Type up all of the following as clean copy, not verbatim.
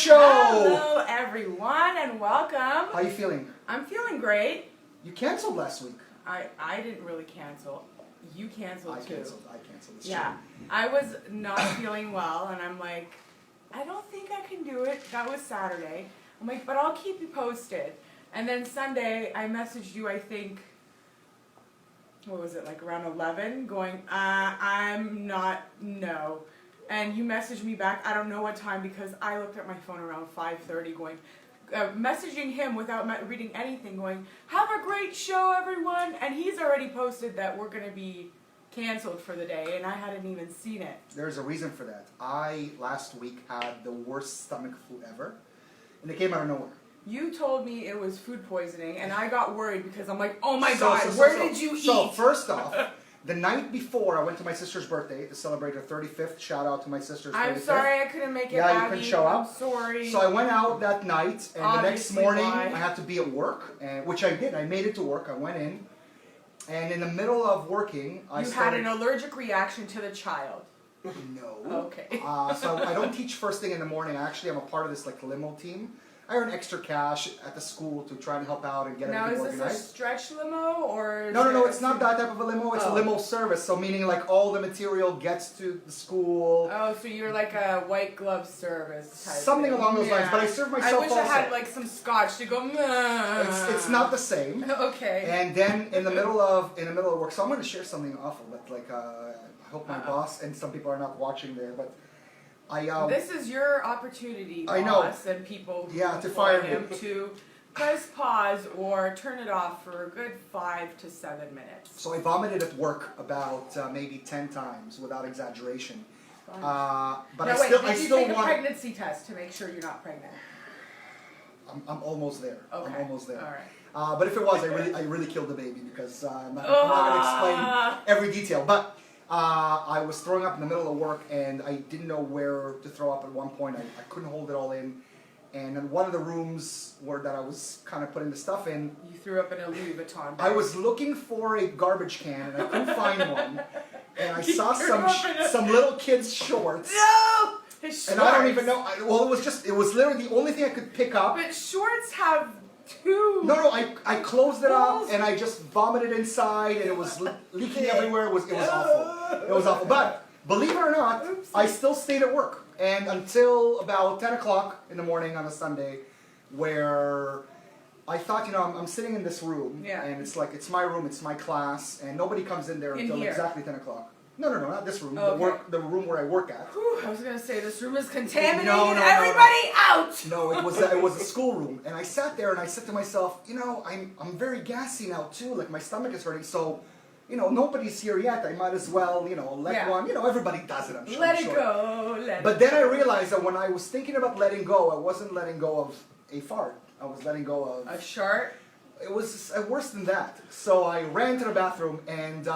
show! Hello everyone and welcome. How are you feeling? I'm feeling great. You canceled last week. I didn't really cancel. You canceled too. I canceled. It's yeah. true. I was not feeling well and I'm like, I don't think I can do it. That was Saturday. I'm like, but I'll keep you posted. And then Sunday I messaged you, I think, what was it, like around 11, going, I'm not, no. And you messaged me back, I don't know what time, because I looked at my phone around 5:30 going, messaging him without reading anything, going, have a great show everyone. And he's already posted that we're going to be canceled for the day, and I hadn't even seen it. There's a reason for that. I, last week, had the worst stomach flu ever, and it came out of nowhere. You told me it was food poisoning, and I got worried because I'm like, oh my God, where did you eat? So first off, the night before I went to my sister's birthday to celebrate her 35th. Shout out to my sister's 35th. I'm sorry I couldn't make it, Yeah, Abby. you couldn't show up. I'm sorry. So I went out that night, and the next Obviously, morning why? I had to be at work, which I did. I made it to work. I went in, and in the middle of working, You had an allergic reaction to the child. No. Okay. So I don't teach first thing in the morning. Actually, I'm a part of this like limo team. I earn extra cash at the school to try and help out and get everything organized. Now, is this a stretch limo or? No, it's not that type of a limo. It's a limo service. So meaning like all the material gets to the school. Oh, so you're like a white glove service type Something thing. along those lines. But I serve myself I wish also. I had like some scotch to go. It's not the same. Okay. And then in the middle of work, so I'm going to share something awful. But like I hope my boss and some people are not watching there, but. This is your opportunity, boss, I know. And people who to fire him to press pause or turn it off for a good 5 to 7 minutes. So I vomited at work about maybe 10 times without exaggeration. But now, I did still you take want. a pregnancy test to make sure you're not pregnant? I'm almost there. Okay. I'm almost there. All right. But if it was, I really killed the baby because I'm not going to explain every detail. But I was throwing up in the middle of work and I didn't know where to throw up at one point. I couldn't hold it all in. And in one of the rooms that I was kind of putting the stuff in, You threw up in a Louis Vuitton bag. I was looking for a garbage can and I couldn't find one. And I saw some little kid's shorts. No! His shorts. And I don't even know. It was literally the only thing I could pick up. But shorts have two. No, I closed it up and I just vomited inside and it was leaking everywhere. It was awful. It was awful. But believe it or not, I still stayed at work. And until about 10 o'clock in the morning on a Sunday, where I thought, I'm sitting in this room and it's like, it's my room, it's my class, and nobody comes in there until exactly 10 o'clock. No, not this room. Okay. The room where I work at. Whew, I was gonna say this room is contaminated. No, Everybody out. No, it was a school room, and I sat there and I said to myself, I'm very gassy now too. Like my stomach is hurting, so nobody's here yet. I might as well let one. Everybody does it. I'm sure. Let it go. But then I realized that when I was thinking about letting go, I wasn't letting go of a fart. I was letting go of a shark. It was worse than that. So I ran to the bathroom and...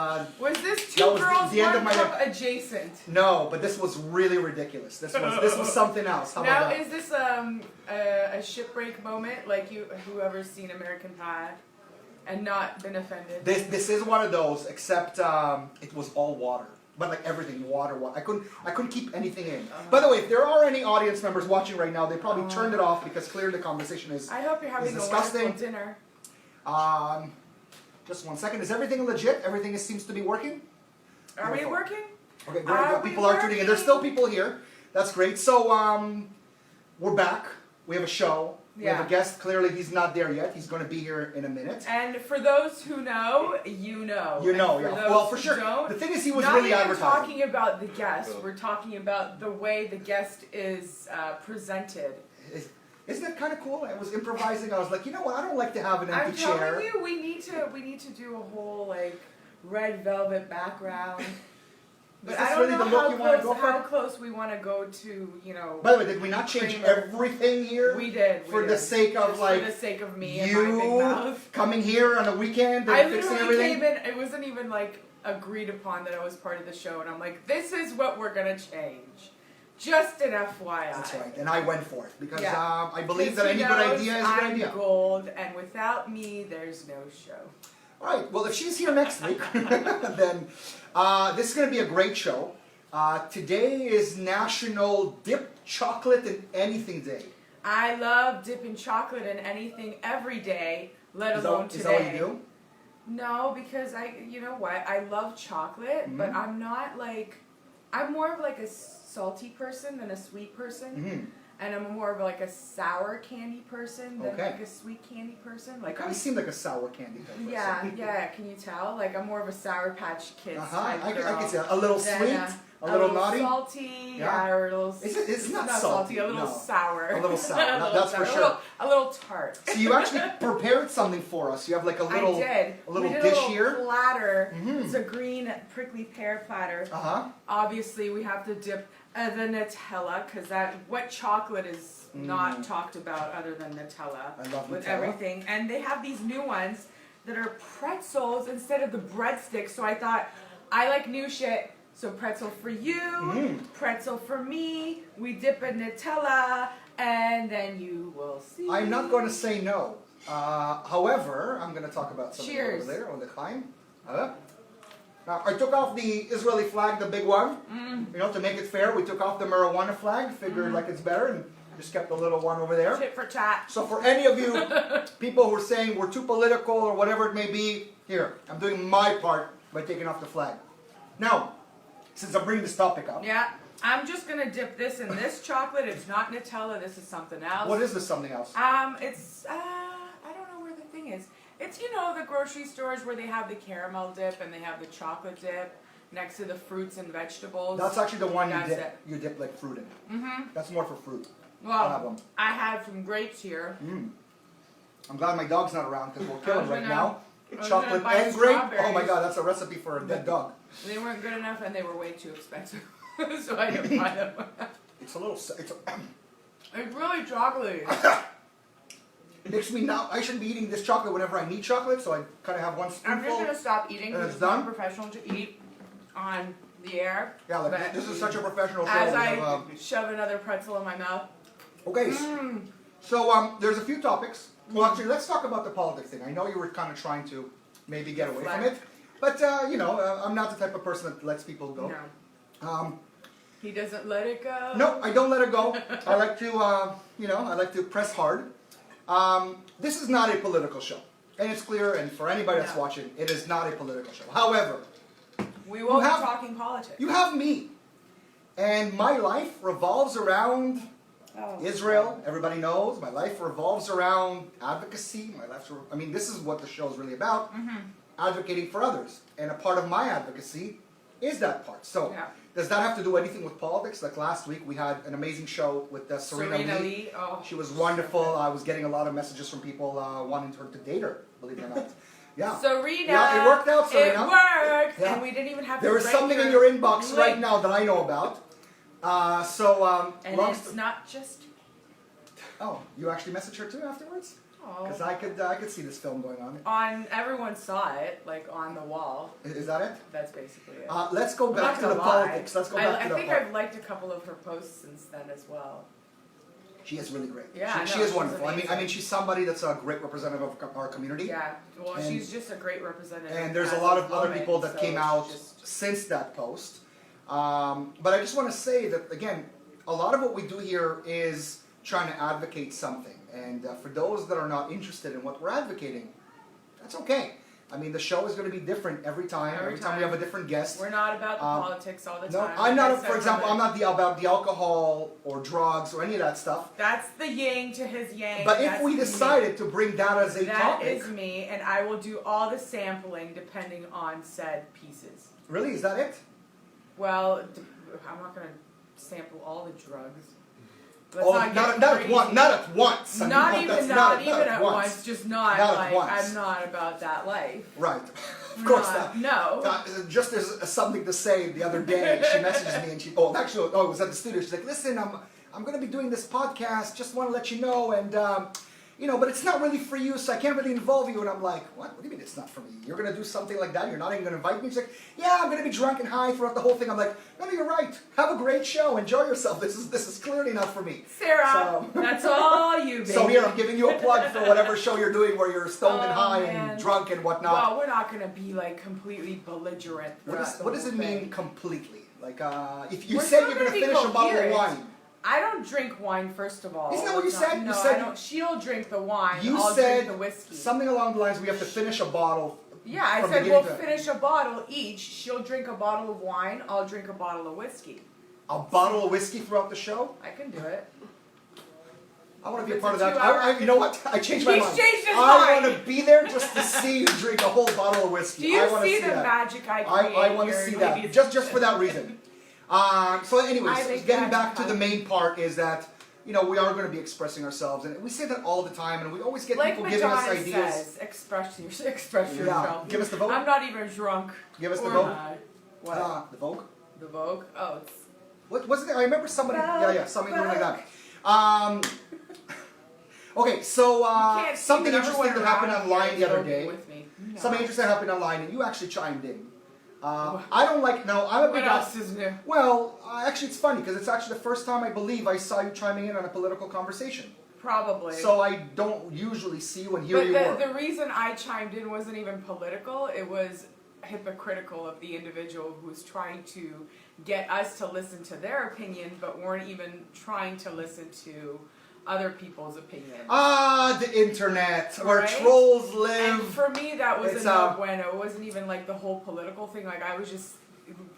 was this Two Girls One Cup adjacent? No, but this was really ridiculous. This was something else. How about that? Is this a shipwreck moment, like whoever's seen American Pie and not been offended? This is one of those, except it was all water. But like everything, water. I couldn't keep anything in. By the way, if there are any audience members watching right now, they probably turned it off because clearly the conversation is I hope you're having a wonderful dinner. Just one second. Is everything legit? Everything seems to be working? Are we working? Okay, great. People are tuning in. There's still people here. That's great. So, we're back. We have a show. We have a guest. Clearly, he's not there yet. He's going to be here in a minute. And for those who know, you know. You know, yeah. Well, for sure. The thing is, he was really advertising. Not even talking about the guest. We're talking about the way the guest is presented. Isn't that kind of cool? I was improvising. I was like, you know what? I don't like to have an empty chair. I'm telling you, we need to do a whole like red velvet background. But I don't know how close we want to go to, By the way, did we not change everything here? We did. For the sake of for the sake of me and my big mouth. Coming here on a weekend and fixing everything? It wasn't even like agreed upon that I was part of the show, and I'm like, this is what we're gonna change. Just an FYI. That's right, and I went for it because I believe that any good idea is a good idea. I'm gold, and without me, there's no show. All right, well, if she's here next week, then this is going to be a great show. Today is National Dip Chocolate in Anything Day. I love dipping chocolate in anything every day, let alone today. Is that what you do? No, because you know what? I love chocolate, but I'm not like, I'm more of like a salty person than a sweet person. And I'm more of like a sour candy person than like a sweet candy person. Like, You kind of seem like a sour candy type person. Yeah, can you tell? Like, I'm more of a Sour Patch Kids type I girl can see that. A little sweet, a little naughty. Salty, or a little... It's not salty, a little sour. A little sour, that's for sure. A little tart. So you actually prepared something for us. You have like a little, I did. a little we did dish a little here. platter. It's a green prickly pear platter. Obviously, we have to dip the Nutella, because what chocolate is not talked about other than Nutella. I love with Nutella. Everything. And they have these new ones that are pretzels instead of the breadsticks. So I thought, I like new shit. So pretzel for you, pretzel for me. We dip in Nutella, and then you will see. I'm not going to say no. However, I'm going to talk about something Cheers. over there on the climb. Now, I took off the Israeli flag, the big one. You know, to make it fair, we took off the marijuana flag. Figured like it's better, and just kept the little one over there. Tit for tat. So for any of you people who are saying we're too political or whatever it may be, here, I'm doing my part by taking off the flag. Now, since I'm bringing this topic up. Yeah, I'm just going to dip this in this chocolate. It's not Nutella. This is something else. What is this something else? It's, I don't know where the thing is. It's, you know, the grocery stores where they have the caramel dip and they have the chocolate dip next to the fruits and vegetables. That's actually the one That's you dip like fruit in. That's more for fruit. Well, I have some grapes here. I'm glad my dog's not around because we'll kill him right now. I was Chocolate gonna buy and grape. Oh my strawberries. god, that's a recipe for a dead dog. They weren't good enough and they were way too expensive. So I didn't buy them. It's a little. It's really chocolatey. It makes me now. I shouldn't be eating this chocolate whenever I need chocolate, so I kind of have one I'm spoonful. just going to stop eating And because it's it's not done? professional to eat on the air. Yeah, like But this is such a professional show. as We I have, shove another pretzel in my mouth. okay, so there's a few topics. Well, actually, let's talk about the politics thing. I know you were kind of trying to maybe get away from it, but you know, I'm not the type of person that lets people go. No. He doesn't let it go. No, I don't let it go. I like to, you know, I like to press hard. This is not a political show, and it's clear. And for anybody that's watching, it is not a political show. However, we won't be talking politics. You have me, and my life revolves around Israel. Everybody knows my life revolves around advocacy. I mean, this is what the show is really about: advocating for others. And a part of my advocacy is that part. So. Does that have to do anything with politics? Like last week, we had an amazing show with Serena Lee. Oh, she was wonderful. I was getting a lot of messages from people wanting her to date her, believe it or not. Yeah. Serena. Yeah, it worked out, Serena. It worked. Yeah. And we didn't even have There to is something in your inbox right now that I know about. And it's not just... Oh, you actually messaged her too afterwards? Oh. Because I could see this film going on. Everyone saw it, like on the wall. Is that it? That's basically it. Let's go back to the politics. Let's go back to the I think politics. I've liked a couple of her posts since then as well. She is really great. Yeah, she is wonderful. Amazing. I mean, she's somebody that's a great representative of our community. Yeah, well, she's just a great representative. And there's a lot of other people that came out since that post. But I just want to say that, again, a lot of what we do here is trying to advocate something. And for those that are not interested in what we're advocating, that's okay. I mean, the show is going to be different every time. Every time we have a different guest. We're not about the politics all the time. No, I'm not. For example, I'm not about the alcohol or drugs or any of that stuff. That's the yang to his yang. But if we decided to bring that as a topic, that is me, and I will do all the sampling depending on said pieces. Really, is that it? Well, I'm not going to sample all the drugs. Not at once. Not at once. Not even at once. Just not like once. I'm not about that life. Right. Of course not. No. Just as something to say, the other day she messaged me and she it was at the studio. She's like, listen, I'm going to be doing this podcast. Just want to let you know, and you know, but it's not really for you, so I can't really involve you. And I'm like, what? What do you mean it's not for me? You're going to do something like that? You're not even going to invite me? She's like, yeah, I'm going to be drunk and high throughout the whole thing. I'm like, no, you're right. Have a great show. Enjoy yourself. This is clearly not for me. Sarah, that's all you, baby. So here, I'm giving you a plug for whatever show you're doing where you're stoned and high and drunk and whatnot. Well, we're not going to be like completely belligerent. What does it mean completely? Like, if you said you're going to finish a bottle of wine. I don't drink wine, first of all. Isn't that what you said? No, You said I don't. She'll drink the wine. You I'll said drink the whiskey. something along the lines we have to finish a bottle. Yeah, I from said beginning we'll to- finish a bottle each. She'll drink a bottle of wine. I'll drink a bottle of whiskey. A bottle of whiskey throughout the show? I can do it. I want to be a It's part a of that. 2-hour You know what? I changed my He's mind. changed his I mind. want to be there just to see you drink a whole bottle of whiskey. Do you I want see to see the that. magic I create? I want to here? see Maybe that. it's- Just for that reason. So anyways, I think getting that's back to the main part is that, we are going to be expressing ourselves. And we say that all the time. And we always get Like people giving us Madonna ideas. says, express yourself. Yeah. Give us the vote. I'm not even drunk. Give us the or vote. high. What? The Vogue. The Vogue? Oh, it's... What was it? I remember somebody. Vogue, Something doing like that. Okay, so Can't see something me. interesting that Everyone happened around online here the is other voting day. with me. No. Something interesting happened online, and you actually chimed in. I don't like. No, I'm a big. What else is new? Well, actually, it's funny because it's actually the first time I believe I saw you chiming in on a political conversation. Probably. So I don't usually see you, and here But you were. the reason I chimed in wasn't even political. It was hypocritical of the individual who's trying to get us to listen to their opinion, but weren't even trying to listen to other people's opinions. The internet, where Right? trolls And live. for me, that was It's, a no bueno. It wasn't even like the whole political thing. Like, I was just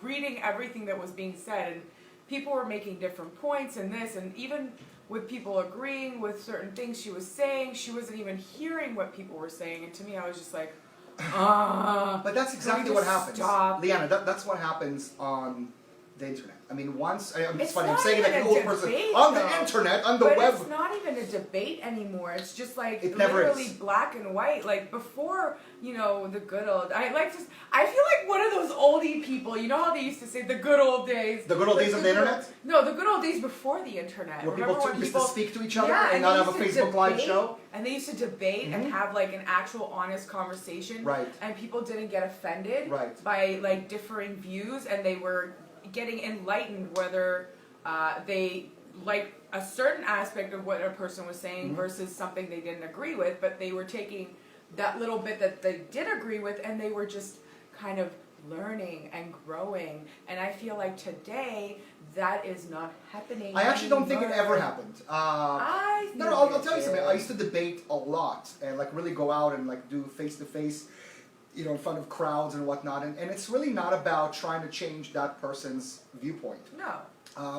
reading everything that was being said, and people were making different points and this, and even with people agreeing with certain things she was saying, she wasn't even hearing what people were saying. And to me, I was just like, But that's exactly what happens. Stop. Liana, that's what happens on the internet. I mean, once, it's It's funny, I'm not saying it like even an a old person. debate, On the though. internet, on the But web. it's not even a debate anymore. It's just like It never literally is. black and white. Like before, the good old. I feel like one of those oldie people. You know how they used to say the good old days. The good old days of the internet? No, the good old days before the internet. Where Remember people when used to speak to each other Yeah, and not they have a used to Facebook Live debate, show? And they used to debate and have like an actual honest conversation. Right. And people didn't get offended Right. by like differing views, and they were getting enlightened whether they like a certain aspect of what a person was saying versus something they didn't agree with, but they were taking that little bit that they did agree with, and they were just kind of learning and growing. And I feel like today that is not happening. I actually don't think it anymore. ever happened. I think I'll it tell you something. did. I used to debate a lot and like really go out and like do face to face, in front of crowds and whatnot. And it's really not about trying to change that person's viewpoint. No.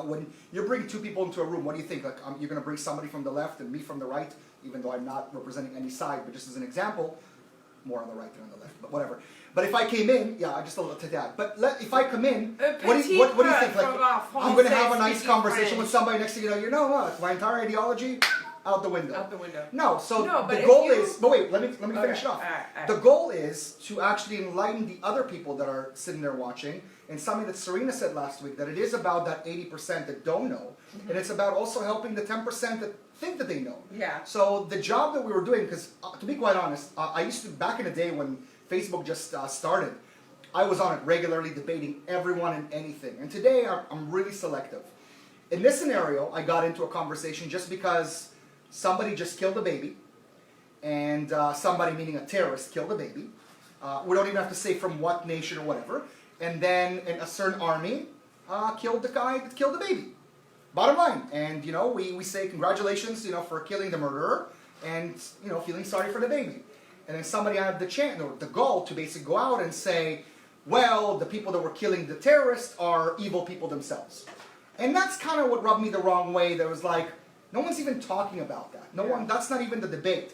When you're bringing two people into a room, what do you think? Like, you're going to bring somebody from the left and me from the right, even though I'm not representing any side, but just as an example, more on the right than on the left, but whatever. But if I came in, just a little to that. But if I come in, what do you think? Like, I'm going to have a nice conversation with somebody next to you know what? My entire ideology, out the window. Out the window. No, so No, but the if goal you- is, but wait, let me finish it off. All right. The goal is to actually enlighten the other people that are sitting there watching, and something that Serena said last week, that it is about that 80% that don't know, and it's about also helping the 10% that think that they know. Yeah. So the job that we were doing, because to be quite honest, I used to, back in the day when Facebook just started, I was on it regularly debating everyone and anything. And today I'm really selective. In this scenario, I got into a conversation just because somebody just killed a baby, and somebody, meaning a terrorist, killed a baby. We don't even have to say from what nation or whatever. And then a certain army killed the guy that killed the baby. Bottom line. And, we say congratulations, for killing the murderer and, feeling sorry for the baby. And then somebody had the chance, or the goal to basically go out and say, well, the people that were killing the terrorists are evil people themselves. And that's kind of what rubbed me the wrong way. There was like, no one's even talking about that. No one, that's not even the debate.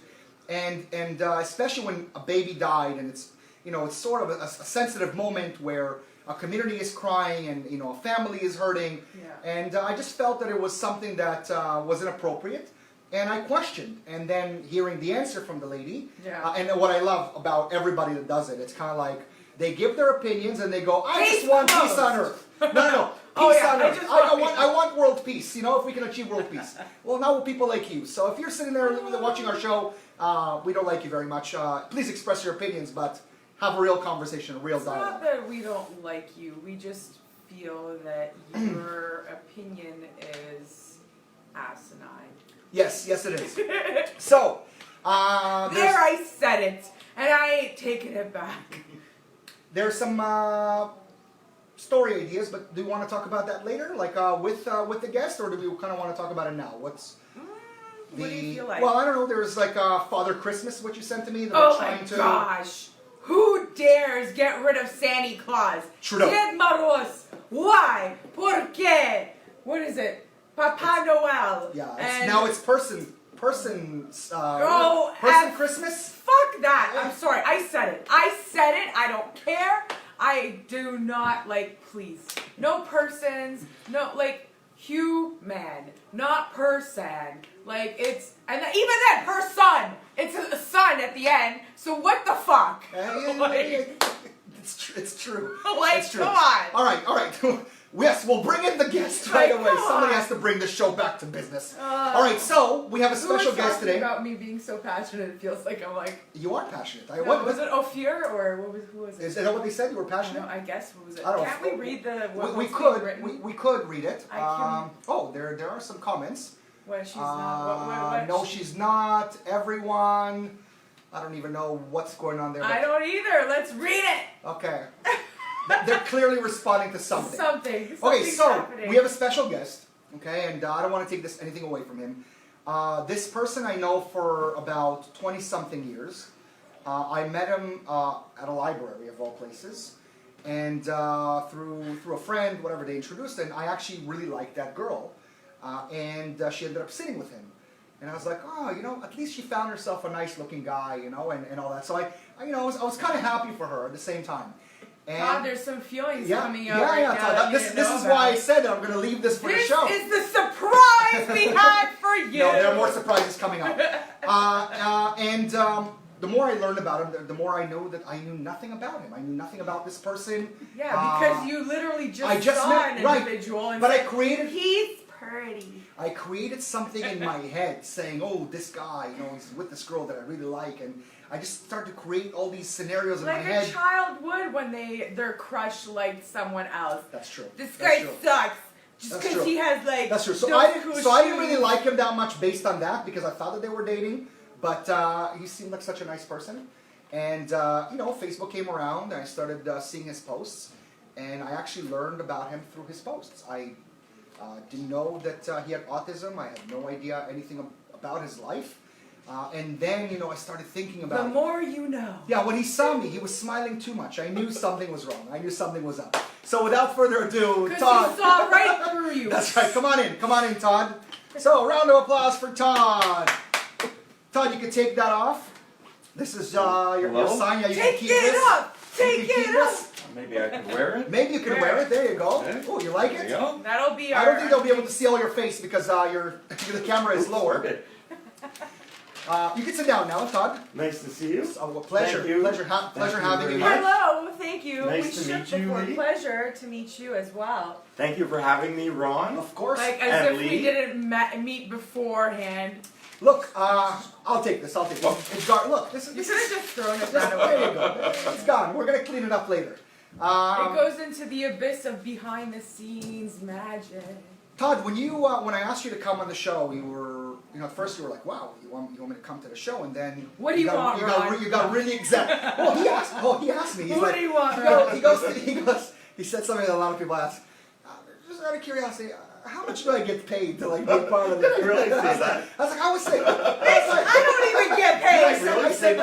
And especially when a baby died, and it's, it's sort of a sensitive moment where a community is crying and, a family is hurting. Yeah. And I just felt that it was something that was inappropriate. And I questioned. And then hearing the answer from the lady, and what I love about everybody that does it, it's kind of like, they give their opinions and they go, I Case just want closed. peace on earth. No. Oh, Peace yeah, on I earth. just I want world peace, if we can achieve world peace. Well, now with people like you. So if you're sitting there watching our show, we don't like you very much. Please express your opinions, but have a real conversation, a real It's not dialogue. that we don't like you. We just feel that your opinion is asinine. Yes, it is. So, There, I said it, and I ain't taking it back. there's some story ideas, but do you want to talk about that later, like with the guest, or do we kind of want to talk about it now? What's what do you feel like? Well, I don't know. There's like Father Christmas, what you sent to me. That Oh we're my trying to, gosh! Who dares get rid of Santa Claus? Trudeau. Ded Maros. Why? Por qué? What is it? Papa Noel. Yeah. And Now it's person person Christmas. Fuck that. I'm sorry. I said it. I don't care. I do not like. Please, no persons. No like. Human, not person. Like it's, and even then, her son. It's a son at the end. So what the fuck? It's true. Like, it's true. come on. All right. Yes, we'll bring in the guest right away. Somebody has to bring the show back to business. All right, so we have a special guest today. About me being so passionate, it feels like I'm like. You are passionate. Was it Ophir or who was it? Is that what they said? You were passionate? No, I guess what was it? I don't Can't know. we read the? We could read it. There are some comments. What she's not. No, she's not. Everyone. I don't even know what's going on there. I don't either. Let's read it. Okay. They're clearly responding to something. Okay, so happening. we have a special guest. Okay, and I don't want to take anything away from him. This person I know for about 20-something years. I met him at a library of all places, and through a friend, whatever, they introduced him. I actually really liked that girl, and she ended up sitting with him. And I was like, at least she found herself a nice-looking guy, and all that. So I was kind of happy for her at the same time. And God, there's some feelings coming out right now. Todd, this is why I said that I'm going to leave this for the show. This is the surprise we had for you. No, there are more surprises coming up. The more I learned about him, the more I know that I knew nothing about him. I knew nothing about this person. Yeah, because you literally just saw an individual and said, he's pretty. I created something in my head saying, oh, this guy, he's with this girl that I really like, and I just started to create all these scenarios in my head. Like a child would when their crush liked someone else. That's true. This guy sucks. Just because he has That's true. So I didn't really like him that much based on that because I thought that they were dating, but he seemed like such a nice person. And Facebook came around and I started seeing his posts, and I actually learned about him through his posts. I didn't know that he had autism. I had no idea anything about his life. And then, I started thinking about the more you know. Yeah, when he saw me, he was smiling too much. I knew something was wrong. I knew something was up. So without further ado, Todd. He saw right through you. That's right. Come on in, Todd. So, round of applause for Todd. Todd, you can take that off. This is your sign. Yeah, you can keep this. Take it up. Maybe I can wear it? Maybe you can wear it. There you go. Okay. Oh, you like it? There you go. That'll be I don't think they'll be able to see all your face because the camera is lower. You can sit down now, Todd. Nice to see you. Pleasure. Thank you. Pleasure having you here. Hello, thank you. Nice to meet you, Lee. Pleasure to meet you as well. Thank you for having me, Ron. Of course. Like as And if we Lee. didn't meet beforehand. Look, I'll take this. It's gone. Look, this You is. could have just thrown it There that away. you go. It's gone. We're gonna clean it up later. It goes into the abyss of behind the scenes magic. Todd, when I asked you to come on the show, you were, at first you were like, "Wow, you want me to come to the show?" And then What do you want, Ron? You got really exact. Well, he asked me. He's What like, do you want, Ron? He said something that a lot of people ask. Just out of curiosity, how much do I get paid to be part of the? You really say that? I was like, I was saying, I don't even get paid. I said,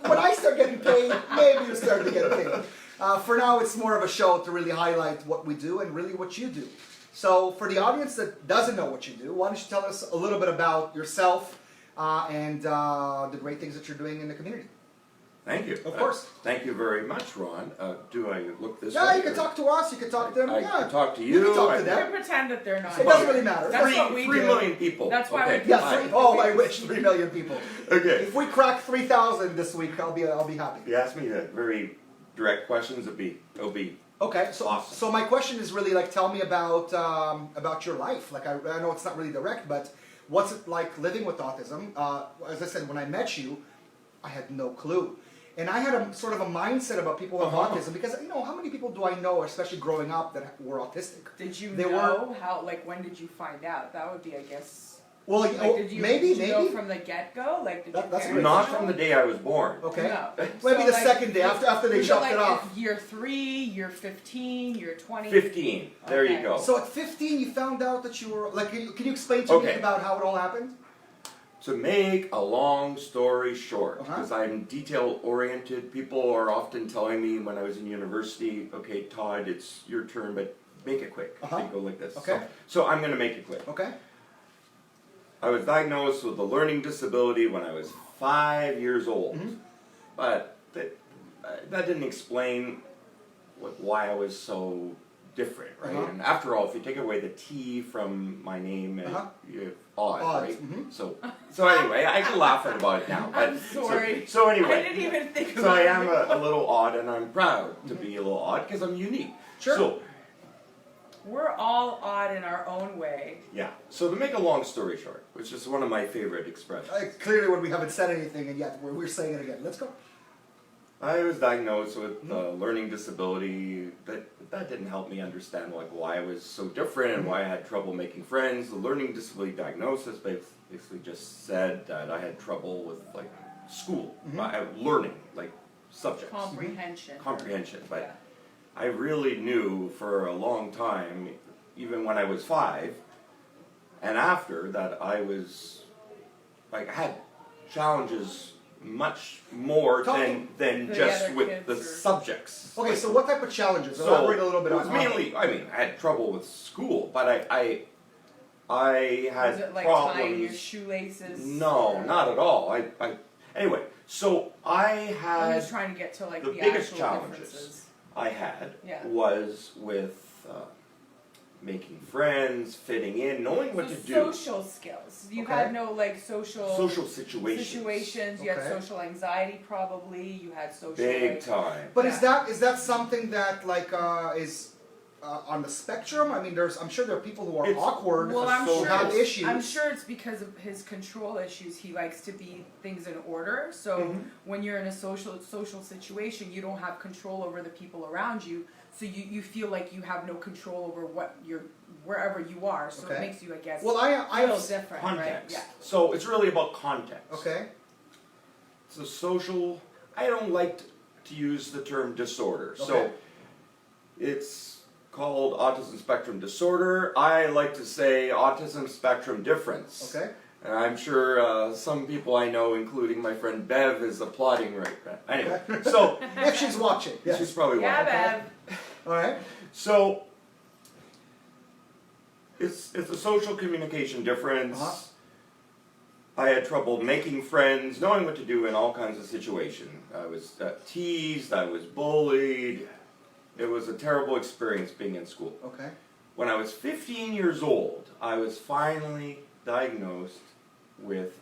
when I start getting paid, maybe you start to get paid. For now, it's more of a show to really highlight what we do and really what you do. So, for the audience that doesn't know what you do, why don't you tell us a little bit about yourself and the great things that you're doing in the community? Thank you. Of course. Thank you very much, Ron. Do I look this way? Yeah, you can talk to us, you can talk to them. I yeah. can talk to you. You can talk to You them. can pretend that they're not. It doesn't really matter. That's what we 3 do. million people. That's why okay. we Yeah, fine. I wish 3 million people. Okay. If we crack 3,000 this week, I'll be happy. You asked me very direct questions. It'll be Okay, awesome. So my question is really tell me about your life. I know it's not really direct, but what's it like living with autism? As I said, when I met you, I had no clue, and I had a sort of a mindset about people with autism because how many people do I know, especially growing up, that were autistic? Did you They know how? When did you find out? That would be, I guess. Well, Like, did you know from the get-go? Like, did That's your great. parents Not know? from the day I was born. Okay. No. Maybe So, the like, second day after they was chopped like it off. Year 3, year 15, year 20. 15. There you Okay. go. So at 15, you found out that you were like. Can you explain to me Okay. about how it all happened? To make a long story short, Uh-huh. because I'm detail oriented, people are often telling me when I was in university, okay, Todd, it's your turn, but make it quick. Uh-huh. They go like this. Okay. So I'm going to make it quick. Okay. I was diagnosed with a learning disability when I was 5 years old, Mhm. but that didn't explain why I was so different, right? Uh-huh. And after all, if you take away the T from my name, Uh-huh. you're odd, Odd, right? mhm. So anyway, I can laugh about it now. But I'm sorry. So I anyway, didn't even think so about I it. am a little odd, and I'm proud to be a little odd because I'm unique. Sure. So We're all odd in our own way. yeah. So to make a long story short, which is one of my favorite expressions. Clearly, when we haven't said anything, and yet we're saying it again. Let's go. I was diagnosed with a learning disability. That didn't help me understand why I was so different and why I had trouble making friends. The learning disability diagnosis basically just said that I had trouble with school, learning subjects, comprehension. But Yeah. I really knew for a long time, even when I was 5, and after that, I was I had challenges much more than The just other with kids the or- subjects. Okay, so what type of challenges? So Elaborate a little bit it was on mainly. I mean, I had trouble with school, but I had Was it like problems. tying your shoelaces? No, or- not at all. Anyway. So I I'm had just trying to get to the the biggest actual challenges differences. I had Yeah. was with making friends, fitting in, knowing what So to do. social skills. You Okay. had no Social situations. You had Okay. social anxiety probably. You had social Big time. But Yeah. is that something that is on the spectrum? I mean, I'm sure there are people who are It's- awkward Well, I'm who sure. have issues. I'm sure it's because of his control issues. He likes to be things in order. So Mhm. when you're in a social situation, you don't have control over the people around you. So you feel like you have no control over wherever you are. So Okay. it makes you, I guess, Well, I feel have different, Context. right? So it's really about context. okay. So social, I don't like to use the term disorder. So Okay. it's called autism spectrum disorder. I like to say autism spectrum difference. Okay. And I'm sure some people I know, including my friend Bev, is applauding right now. Anyway, so If she's watching, yes. she's probably Yeah, watching. Bev. All right. So it's a social communication difference. Uh-huh. I had trouble making friends, knowing what to do in all kinds of situations. I was teased, I was bullied. It was a terrible experience being in school. Okay. When I was 15 years old, I was finally diagnosed with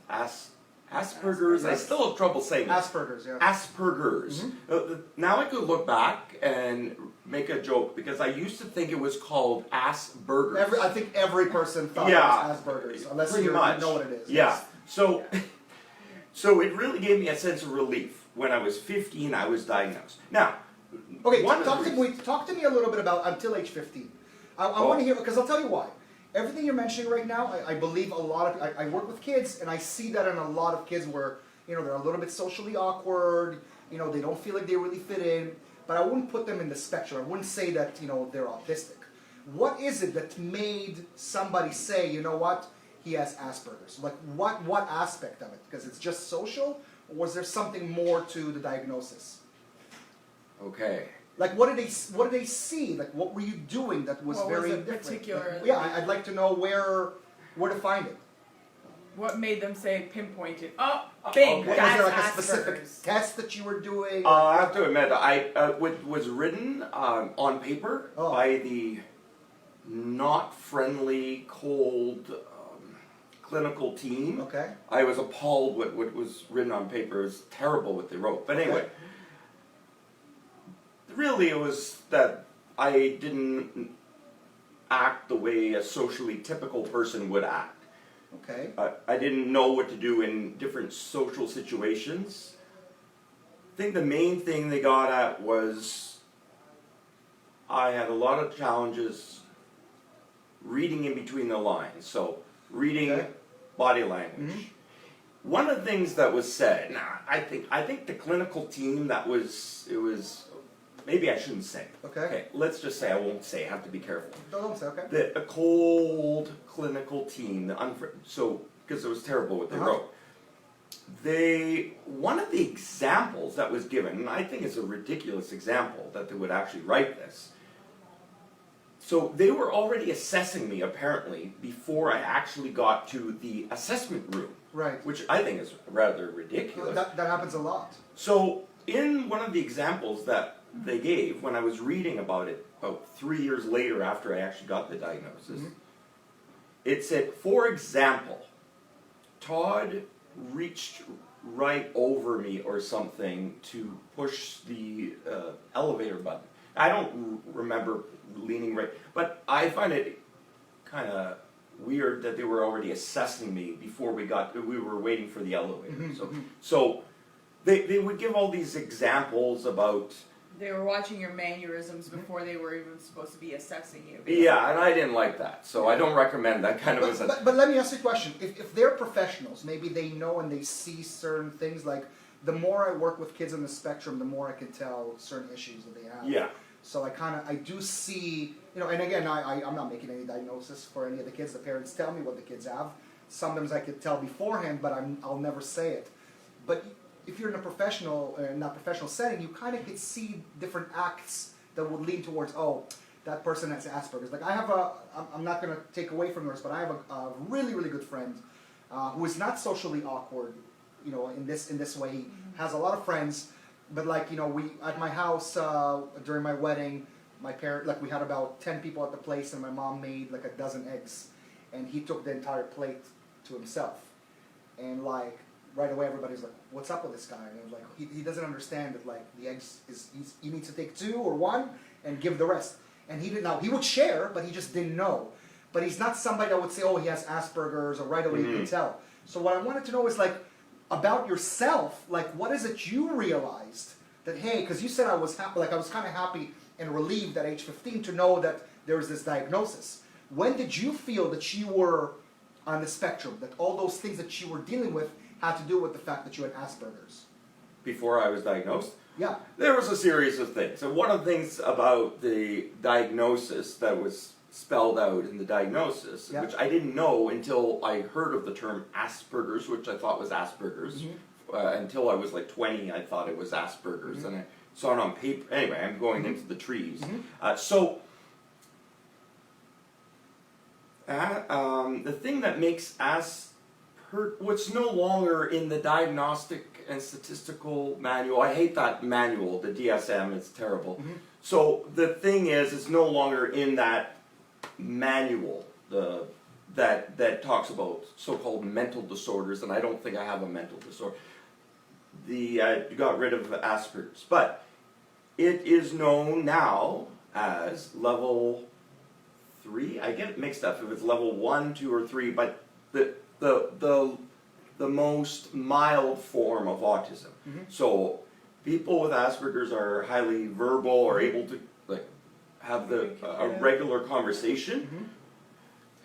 Asperger's. I still have trouble saying it. Asperger's, yeah. Asperger's. Mhm. Now I could look back and make a joke because I used to think it was called Asperger's. I think every person thought Yeah, it was Asperger's, unless pretty you much. know what it is. Yeah. Yes. So, so it really gave me a sense of relief. When I was 15, I was diagnosed. Now, Okay, one of the talk to me a little bit about until age 15. I Oh. want to hear, because I'll tell you why. Everything you're mentioning right now, I believe a lot of, I work with kids, and I see that in a lot of kids where, they're a little bit socially awkward, they don't feel like they really fit in, but I wouldn't put them in the spectrum. I wouldn't say that, they're autistic. What is it that made somebody say, you know what, he has Asperger's? Like, what aspect of it? Because it's just social, or was there something more to the diagnosis? Okay. Like, what did they see? Like, what were you doing that was What was very it different? particular- Like, yeah, I'd like to know where to find it. What made them say pinpointed? Oh, big. Okay. Was That's there like a specific Asperger's. test that you were doing? I have to admit, was written on paper Oh. by the not friendly, cold clinical team. Okay. I was appalled what was written on paper. It was terrible what they wrote. But anyway, Okay. really it was that I didn't act the way a socially typical person would act. Okay. I didn't know what to do in different social situations. I think the main thing they got at was I had a lot of challenges reading in between the lines. So reading Okay. body language. One of the things that was said, I think the clinical team maybe I shouldn't say. Okay. Let's just say, I won't say, I have to be careful. Don't say, okay. A cold clinical team, because it was terrible what they wrote. One of the examples that was given, and I think it's a ridiculous example that they would actually write this. So they were already assessing me, apparently, before I actually got to the assessment room. Right. Which I think is rather ridiculous. That happens a lot. So, in one of the examples that they gave, when I was reading about it, about 3 years later after I actually got the diagnosis, it said, for example, Todd reached right over me or something to push the elevator button. I don't remember leaning right, but I find it kind of weird that they were already assessing me before we were waiting for the elevator. So they would give all these examples about... They were watching your mannerisms before they were even supposed to be assessing you. Yeah, and I didn't like that, so I don't recommend that kind of... But let me ask you a question. If they're professionals, maybe they know and they see certain things, like the more I work with kids on the spectrum, the more I can tell certain issues that they have. Yeah. So I do see, and again, I'm not making any diagnosis for any of the kids. The parents tell me what the kids have. Sometimes I could tell beforehand, but I'll never say it. But if you're in a not professional setting, you kind of could see different acts that would lean towards, oh, that person has Asperger's. Like I'm not going to take away from yours, but I have a really, really good friend who is not socially awkward, in this way. He has a lot of friends. But we at my house during my wedding, we had about 10 people at the place, and my mom made like a dozen eggs, and he took the entire plate to himself, and right away everybody's like, "What's up with this guy?" And I was like, he doesn't understand that the eggs he needs to take 2 or 1 and give the rest, and he didn't know. He would share, but he just didn't know. But he's not somebody that would say, "Oh, he has Asperger's," or right away you can tell. So what I wanted to know is about yourself, what is it you realized that, hey, because you said I was happy, I was kind of happy and relieved at age 15 to know that there was this diagnosis. When did you feel that you were on the spectrum, that all those things that you were dealing with had to do with the fact that you had Asperger's? Before I was diagnosed? Yeah. There was a series of things. And one of the things about the diagnosis that was spelled out in the diagnosis, which I didn't know until I heard of the term Asperger's, which I thought was Asperger's. Until I was 20, I thought it was Asperger's, and I saw it on paper. Anyway, I'm going into the trees. The thing that makes what's no longer in the diagnostic and statistical manual, I hate that manual, the DSM, it's terrible. So the thing is, it's no longer in that manual that talks about so-called mental disorders, and I don't think I have a mental disorder. Got rid of Asperger's, but it is known now as level 3. I get it mixed up if it's level 1, 2, or 3, but the most mild form of autism. So people with Asperger's are highly verbal, or able to have a regular conversation.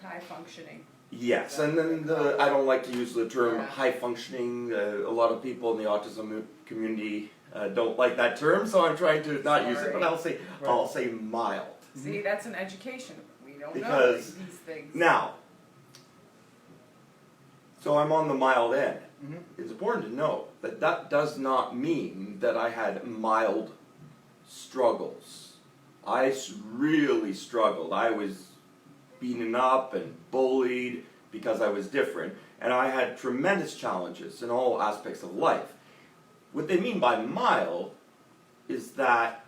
High functioning. Yes, and then I don't like to use the term high functioning. A lot of people in the autism community don't like that term, so I'm trying to not use it. But I'll say mild. See, that's an education. We don't know Because these things. Now, so I'm on the mild end. It's important to note that that does not mean that I had mild struggles. I really struggled. I was beaten up and bullied because I was different, and I had tremendous challenges in all aspects of life. What they mean by mild is that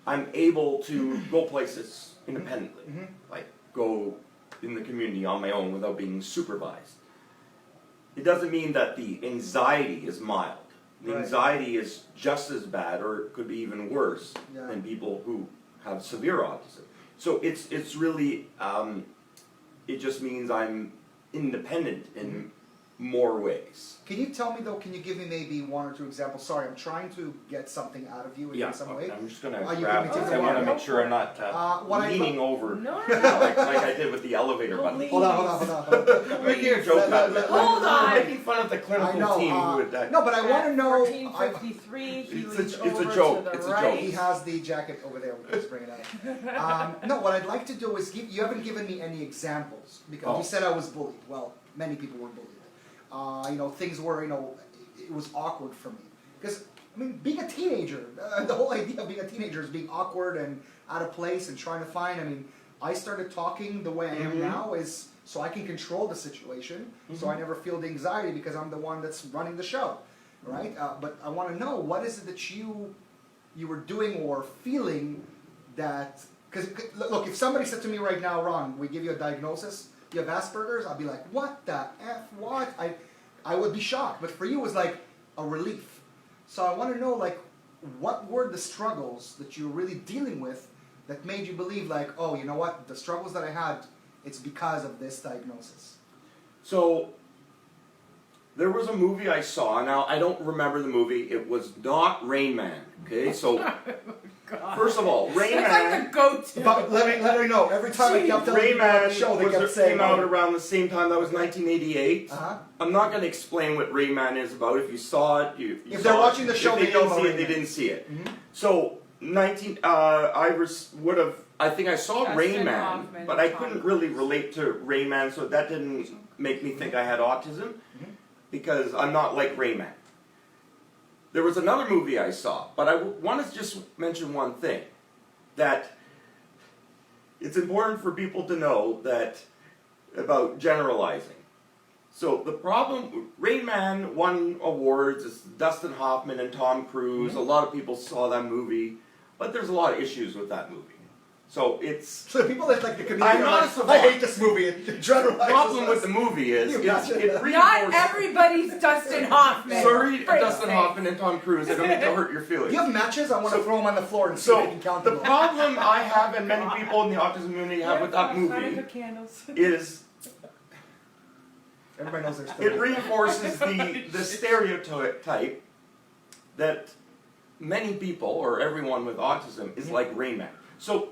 I'm able to go places independently, like go in the community on my own without being supervised. It doesn't mean that the anxiety is mild. The anxiety is just as bad, or it could be even worse, than people who have severe autism. So it's really, it just means I'm independent in more ways. Can you tell me though? Can you give me maybe one or two examples? Sorry, I'm trying to get something out of you in some way. I'm just gonna You grab can this. take I the want to water. make sure I'm not what I leaning over No. like I did with the elevator button. Please. Hold on. I'm making a joke. Hold on. I'm making fun of the I clinical know. team who would. No, but I want to know. 1453, he It's a- leans it's a over joke. to the It's a right. joke. He has the jacket over there. We can just bring it out. No, what I'd like to do is you haven't given me any examples because you said I was bullied. Well, many people were bullied. Things were, it was awkward for me. Because, I mean, being a teenager, the whole idea of being a teenager is being awkward and out of place and trying to find, I started talking the way I am now is so I can control the situation, so I never feel the anxiety because I'm the one that's running the show, right? But I want to know, what is it that you were doing or feeling that, because look, if somebody said to me right now, Ron, we give you a diagnosis, you have Asperger's, I'd be like, what the F, what? I would be shocked, but for you it was like a relief. So I want to know, like, what were the struggles that you're really dealing with that made you believe, like, oh, you know what, the struggles that I had, it's because of this diagnosis. So, there was a movie I saw. Now, I don't remember the movie. It was not Rain Man. Okay, so God. first of all, Rain It's Man. like the go-to. But let me know, every time I kept telling Rain you about Man the show, they kept was saying, came out around the same time. That was 1988. Uh-huh. I'm not going to explain what Rain Man is about. If you saw it, you If saw they're it. watching the show, If they know didn't about see it. Rain They Man. didn't see it. Mhm. So would have. I think I saw Dustin Rain Man, Hoffman but I and Tom couldn't really Cruise. relate to Rain Man, so that didn't make me think I had autism, because I'm not like Rain Man. There was another movie I saw, but I want to just mention one thing, that it's important for people to know that about generalizing. So the problem, Rain Man won awards, it's Dustin Hoffman and Tom Cruise, a lot of people saw that movie, but there's a lot of issues with that movie. So it's... So people that like the comedian I'm are not like, a savant. I hate this movie, it generalizes The problem us. with the movie is You it gotcha. reinforces... Not everybody's Dustin Hoffman. Sorry, For Dustin sake. Hoffman and Tom Cruise, I don't mean to hurt your Do feelings. you have matches? I want to So- throw them on the floor and see if So, you can count the them all. problem I have and many people in the autism community have with that movie Hanukkah candles. is Everybody knows their story. it reinforces the stereotype that many people, or everyone with autism, is like Rain Man. So,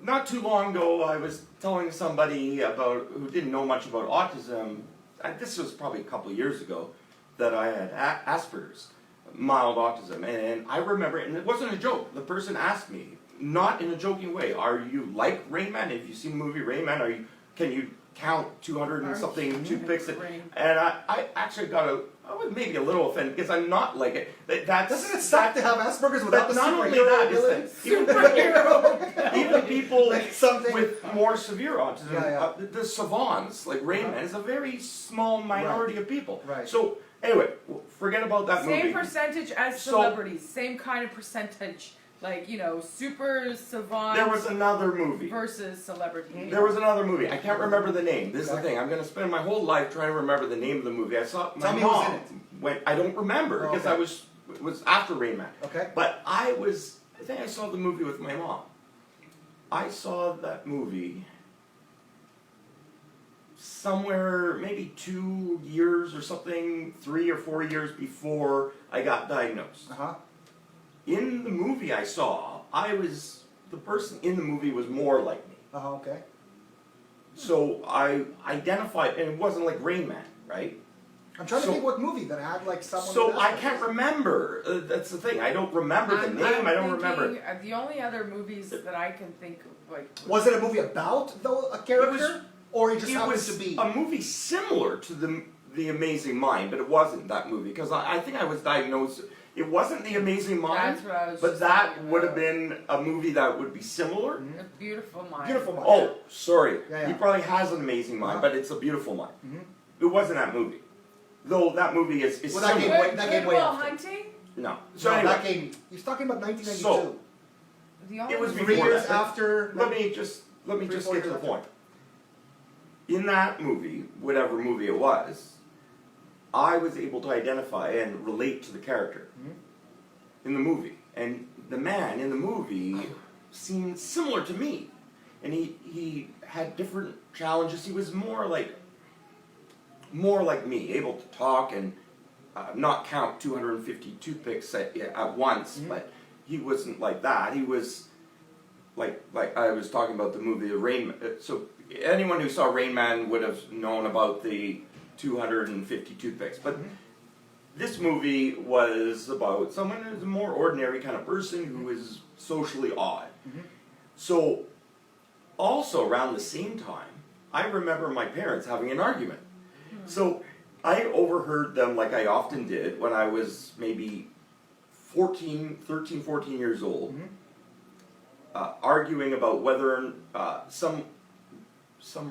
not too long ago, I was telling somebody who didn't know much about autism, this was probably a couple of years ago, that I had Asperger's, mild autism. And I remember, and it wasn't a joke, the person asked me, not in a joking way, are you like Rain Man? If you've seen the movie Rain Man, can you count 200 and something toothpicks? And I actually I was maybe a little offended because I'm not like it. Doesn't it suck to have Asperger's without But the not only superhero that, ability? is that even people Like something- with more severe autism, Yeah. the savants, like Rain Man, is a very small minority of people. Right. So, anyway, forget about that movie. Same percentage as So- celebrities. Same kind of percentage. Like, super savant There was another movie. versus celebrity. There was another movie. I can't remember the name. This is the Okay. thing. I'm going to spend my whole life trying to remember the name of the movie. I saw my Tell me who's mom in it. went. I don't remember Oh, because okay. it was after Rain Man. Okay. But I think I saw the movie with my mom. I saw that movie somewhere maybe 2 years or something, 3 or 4 years before I got diagnosed. Uh-huh. In the movie I saw, the person in the movie was more like me. Uh-huh, okay. So I identified, and it wasn't like Rain Man, right? I'm trying to So- think what movie that had like someone So with I Asperger's. can't remember. That's the thing. I don't remember the name. I don't remember. The only other movies that I can think of, like... Was it a movie about a character? Or it just It happened was to be? a movie similar to the Amazing Mind, but it wasn't that movie because I think I was diagnosed. It wasn't The Amazing Mind, That's what I was but just that thinking would have about. been a movie that would be similar. A Beautiful Mind. Beautiful Mind. Oh, sorry. Yeah. He probably has an amazing mind, Uh-huh. but it's a beautiful mind. Mhm. It wasn't that movie. Though that movie is Well, that similar. game- that came way Good Will after. Hunting? No. So No, anyway, that came. He's talking about 1992. So, The only It was movie- 3 before years that. after. let me just 3, get 4 to years the after. point. In that movie, whatever movie it was, I was able to identify and relate to the character in the movie. And the man in the movie seemed similar to me. And he had different challenges. He was more more like me, able to talk and not count 250 toothpicks at once, but he wasn't like that. He was like I was talking about the movie The Rain Man. So anyone who saw Rain Man would have known about the 250 toothpicks. But this movie was about someone who's a more ordinary kind of person who is socially odd. So also around the same time, I remember my parents having an argument. So I overheard them, like I often did when I was maybe 13, 14 years old, arguing about whether some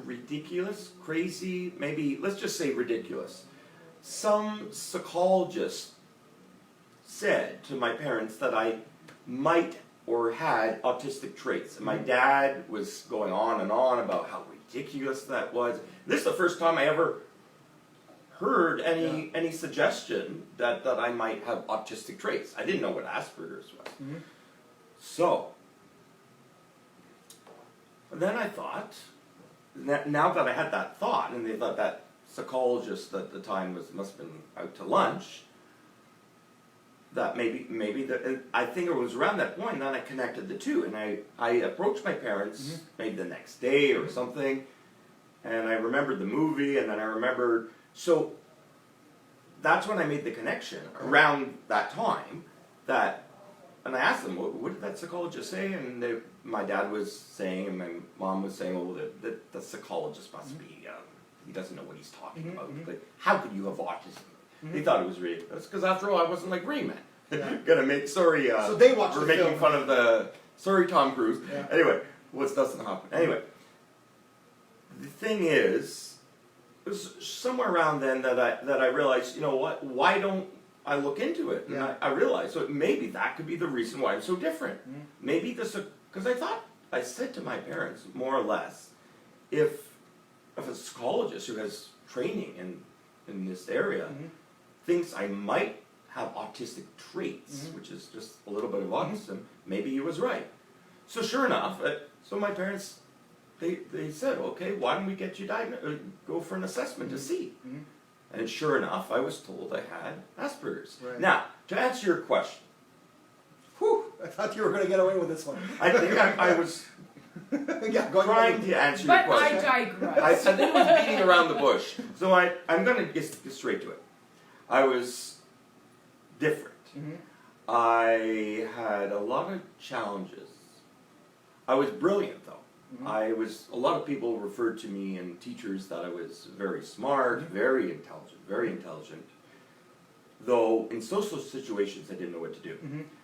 ridiculous, crazy, maybe, let's just say ridiculous, some psychologist said to my parents that I might or had autistic traits. And my dad was going on and on about how ridiculous that was. This is the first time I ever heard any suggestion that I might have autistic traits. I didn't know what Asperger's was. So, then I thought, now that I had that thought, and they thought that psychologist at the time must have been out to lunch, that maybe I think it was around that point that I connected the two, and I approached my parents maybe the next day or something, and I remembered the movie, and then I remembered, so that's when I made the connection around that time, and I asked them, what did that psychologist say? And my dad was saying, and my mom was saying, well, the psychologist must be, he doesn't know what he's talking about. Like, how could you have autism? They thought it was ridiculous, because after all, I wasn't like Rain Man. Gonna make, sorry, so they watched we're the making film. fun of sorry Tom Cruise. Anyway, what doesn't happen? Anyway, the thing is, it was somewhere around then that I realized, you know what, why don't I look into it? And I realized, so maybe that could be the reason why I'm so different. Maybe because I said to my parents, more or less, if a psychologist who has training in this area thinks I might have autistic traits, which is just a little bit of autism, maybe he was right. So sure enough, so my parents, they said, okay, why don't we get you go for an assessment to see? And sure enough, I was told I had Asperger's. Right. Now, to answer your question, I thought you were going to get away with this one. I think I was trying to answer your But question. I digress. I think it was beating around the bush. So I'm going to get straight to it. I was different. I had a lot of challenges. I was brilliant, though. A lot of people referred to me and teachers that I was very smart, very intelligent. Though in social situations I didn't know what to do.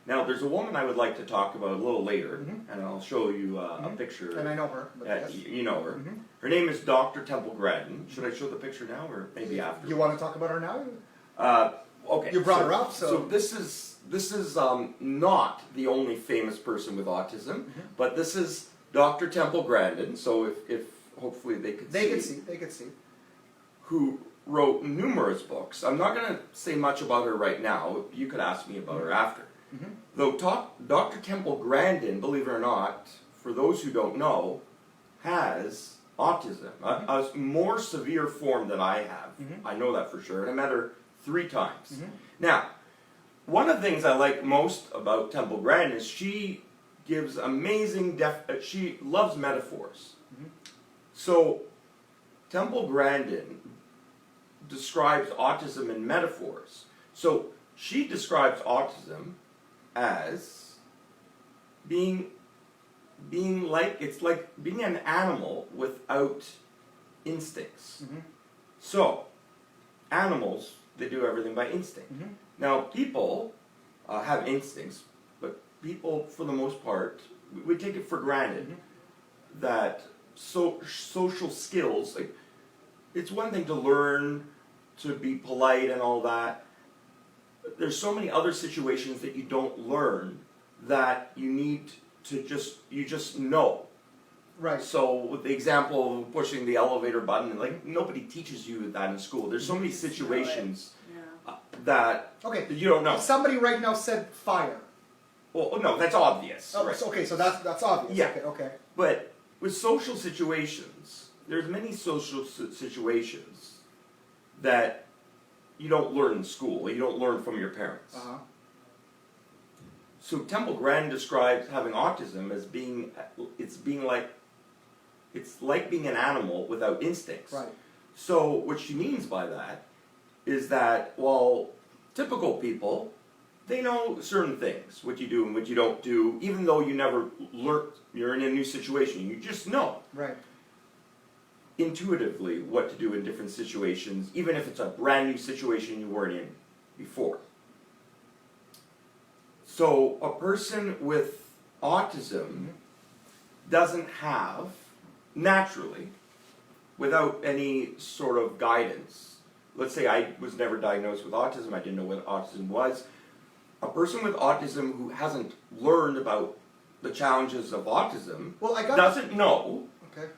Now there's a woman I would like to talk about a little later, and I'll show you a picture. And I know her. But yes. You know her. Her name is Dr. Temple Grandin. Should I show the picture now or maybe after? You want to talk about her now? Okay. You brought her up, so this is not the only famous person with autism, but this is Dr. Temple Grandin. So if hopefully they could see. Who wrote numerous books. I'm not going to say much about her right now. You could ask me about her after. Though Dr. Temple Grandin, believe it or not, for those who don't know, has autism. A more severe form than I have. I know that for sure. And I met her 3 times. Now, one of the things I like most about Temple Grandin is she gives amazing she loves metaphors. So Temple Grandin describes autism in metaphors. So she describes autism as being like, it's like being an animal without instincts. So animals, they do everything by instinct. Now people have instincts, but people for the most part, we take it for granted that social skills, like, it's one thing to learn to be polite and all that. There's so many other situations that you don't learn that you need to just know. right. So with the example of pushing the elevator button, like nobody teaches you that in school. There's so many situations that you don't know. Somebody right now said fire. Well, no, that's obvious. Oh, right? okay, so that's obvious. Yeah. Okay. But with social situations, there's many social situations that you don't learn in school. You don't learn from your parents. Uh-huh. So Temple Grandin describes having autism as being like being an animal without instincts. Right. So what she means by that is that while typical people, they know certain things, what you do and what you don't do, even though you never learn, you're in a new situation, you just know Right. intuitively what to do in different situations, even if it's a brand new situation you weren't in before. So a person with autism doesn't have, naturally, without any sort of guidance, let's say I was never diagnosed with autism, I didn't know what autism was, a person with autism who hasn't learned about the challenges of autism doesn't know Okay.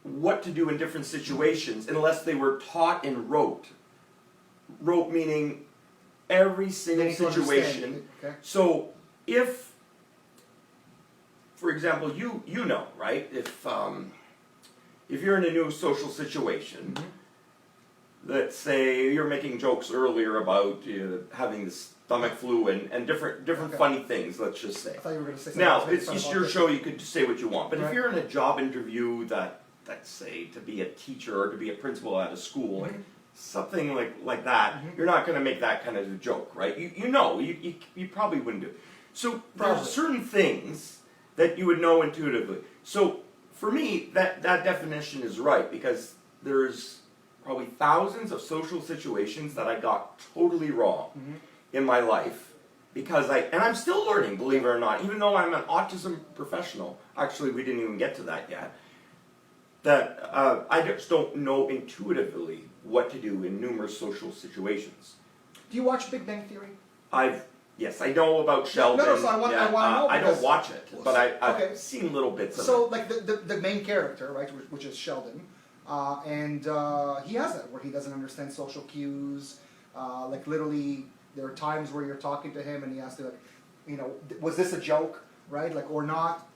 what to do in different situations unless they were taught and rote. Rote meaning every single They need to situation. understand. Okay. So if, for example, you know, right? If you're in a new social situation, let's say you're making jokes earlier about having the stomach flu and different Okay. funny things, let's just say. I thought you were going to say something Now, else. it's just your show, you could say what you want. But if Right. you're in a job interview that, let's say, to be a teacher or to be a principal at a school, like something like that, you're not going to make that kind of a joke, right? You know, you probably wouldn't do it. So Probably. there's certain things that you would know intuitively. So for me, that definition is right, because there's probably thousands of social situations that I got totally wrong in my life, because I'm still learning, believe it or not, even though I'm an autism professional. Actually, we didn't even get to that yet. That I just don't know intuitively what to do in numerous social situations. Do you watch Big Bang Theory? Yes, I know about Sheldon. No, so I want to know. I don't because- watch it, but I've Okay. seen little bits of So, it. like the main character, right, which is Sheldon, and he has that where he doesn't understand social cues. Like literally, there are times where you're talking to him and he has to, like, was this a joke, right? Like, or not?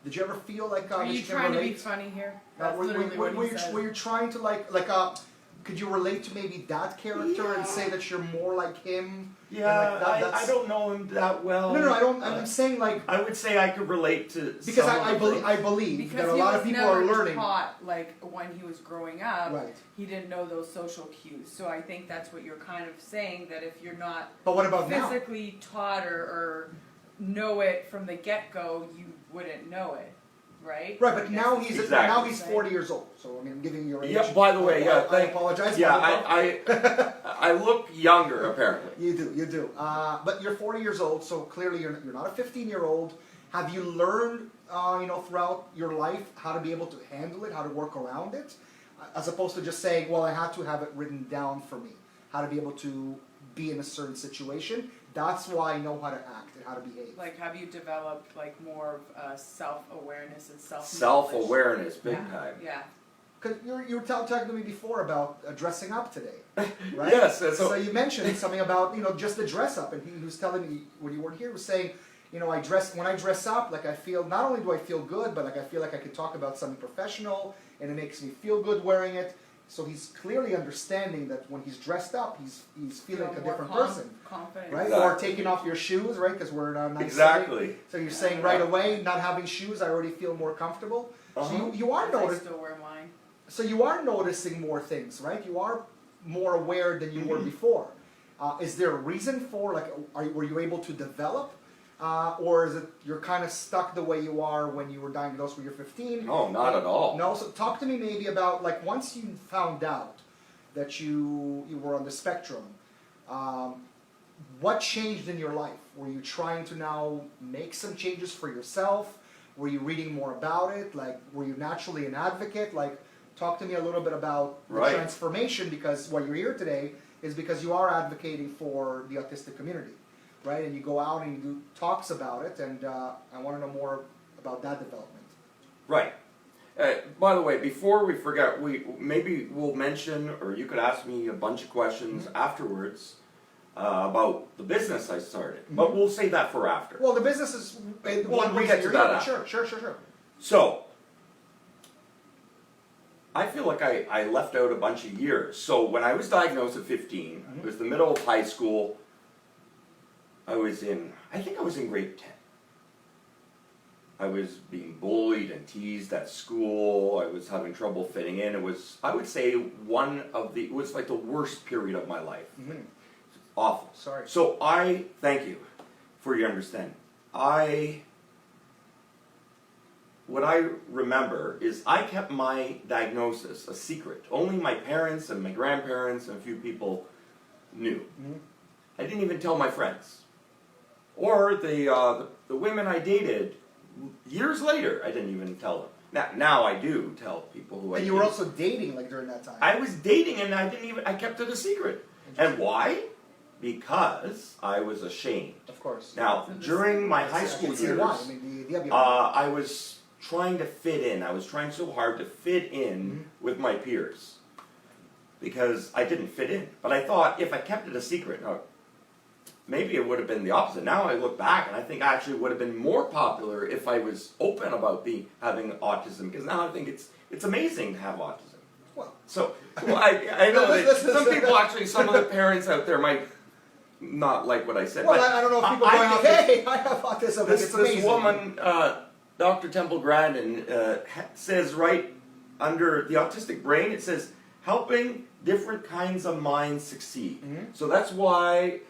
Did you ever feel like Are that you you can trying to be relate? funny here? Uh, That's were, literally were, what were he you, said. were you trying to could you relate to maybe that character and say that you're more like him? Yeah, And, like, I don't know him that well. No, I don't. I'm saying like I would say I could relate to because some I of the believe things. I believe Because that a he lot was of people never are learning. taught, like when he was growing up, Right. he didn't know those social cues. So I think that's what you're kind of saying, that if you're not But what about now? physically taught or know it from the get-go, you wouldn't know it, right? Right, I but guess now is he's what Exactly. now you're he's saying. 40 years old. So I mean, I'm giving you your age. Yeah, by the way, yeah, I apologize. Yeah, Michael. I look younger apparently. You do. But you're 40 years old, so clearly you're not a 15-year-old. Have you learned, throughout your life how to be able to handle it, how to work around it, as opposed to just saying, well, I had to have it written down for me, how to be able to be in a certain situation. That's why I know how to act and how to behave. Like, have you developed like more of self-awareness and self-knowledge? Self-awareness, big Yeah. time. Yeah. Because you were talking to me before about dressing up today, right? Yes, So you mentioned something about just the dress up, and he was telling me when you weren't here, was saying, when I dress up, like I feel, not only do I feel good, but like I feel like I could talk about something professional, and it makes me feel good wearing it. So he's clearly understanding that when he's dressed up, he's feeling like a More different person, confident. right? Exactly. Or taking off your shoes, right? Because we're in a nice Exactly. setting. So you're saying right away, not having shoes, I already feel more comfortable. So you are I noticing. still wear mine. So you are noticing more things, right? You are more aware than you were before. Is there a reason for, like, were you able to develop? Or is it you're kind of stuck the way you are when you were diagnosed when you're 15? No, not at all. No, so talk to me maybe about, like, once you found out that you were on the spectrum, what changed in your life? Were you trying to now make some changes for yourself? Were you reading more about it? Like, were you naturally an advocate? Like, talk to me a little bit about the Right. transformation, because what you're here today is because you are advocating for the autistic community, right? And you go out and you do talks about it, and I want to know more about that development. Right. By the way, before we forget, we'll mention, or you could ask me a bunch of questions afterwards about the business I started, but we'll save that for after. Well, the business is one we'll reason get to you're that here. after. Sure. So, I feel like I left out a bunch of years. So when I was diagnosed at 15, it was the middle of high school. I think I was in grade 10. I was being bullied and teased at school. I was having trouble fitting in. It was, I would say, it was like the worst period of my life. Awful. Sorry. So thank you for your understanding. What I remember is I kept my diagnosis a secret. Only my parents and my grandparents and a few people knew. I didn't even tell my friends. Or the women I dated, years later, I didn't even tell them. Now I do tell people who I And you were also dating like during that time. I was dating and I kept it a secret. And why? Because I was ashamed. Of course. Now, during my high school years, I mean, I was trying to fit in. I was trying so hard to fit in with my peers because I didn't fit in. But I thought if I kept it a secret, maybe it would have been the opposite. Now I look back and I think I actually would have been more popular if I was open about having autism, because now I think it's amazing to have autism. Well, I know that some people actually, some of the parents out there might not like what I said. well, but I don't know if people going out, hey, I have autism. It's amazing. This woman, Dr. Temple Grandin, says right under the autistic brain, it says helping different kinds of minds succeed. So that's why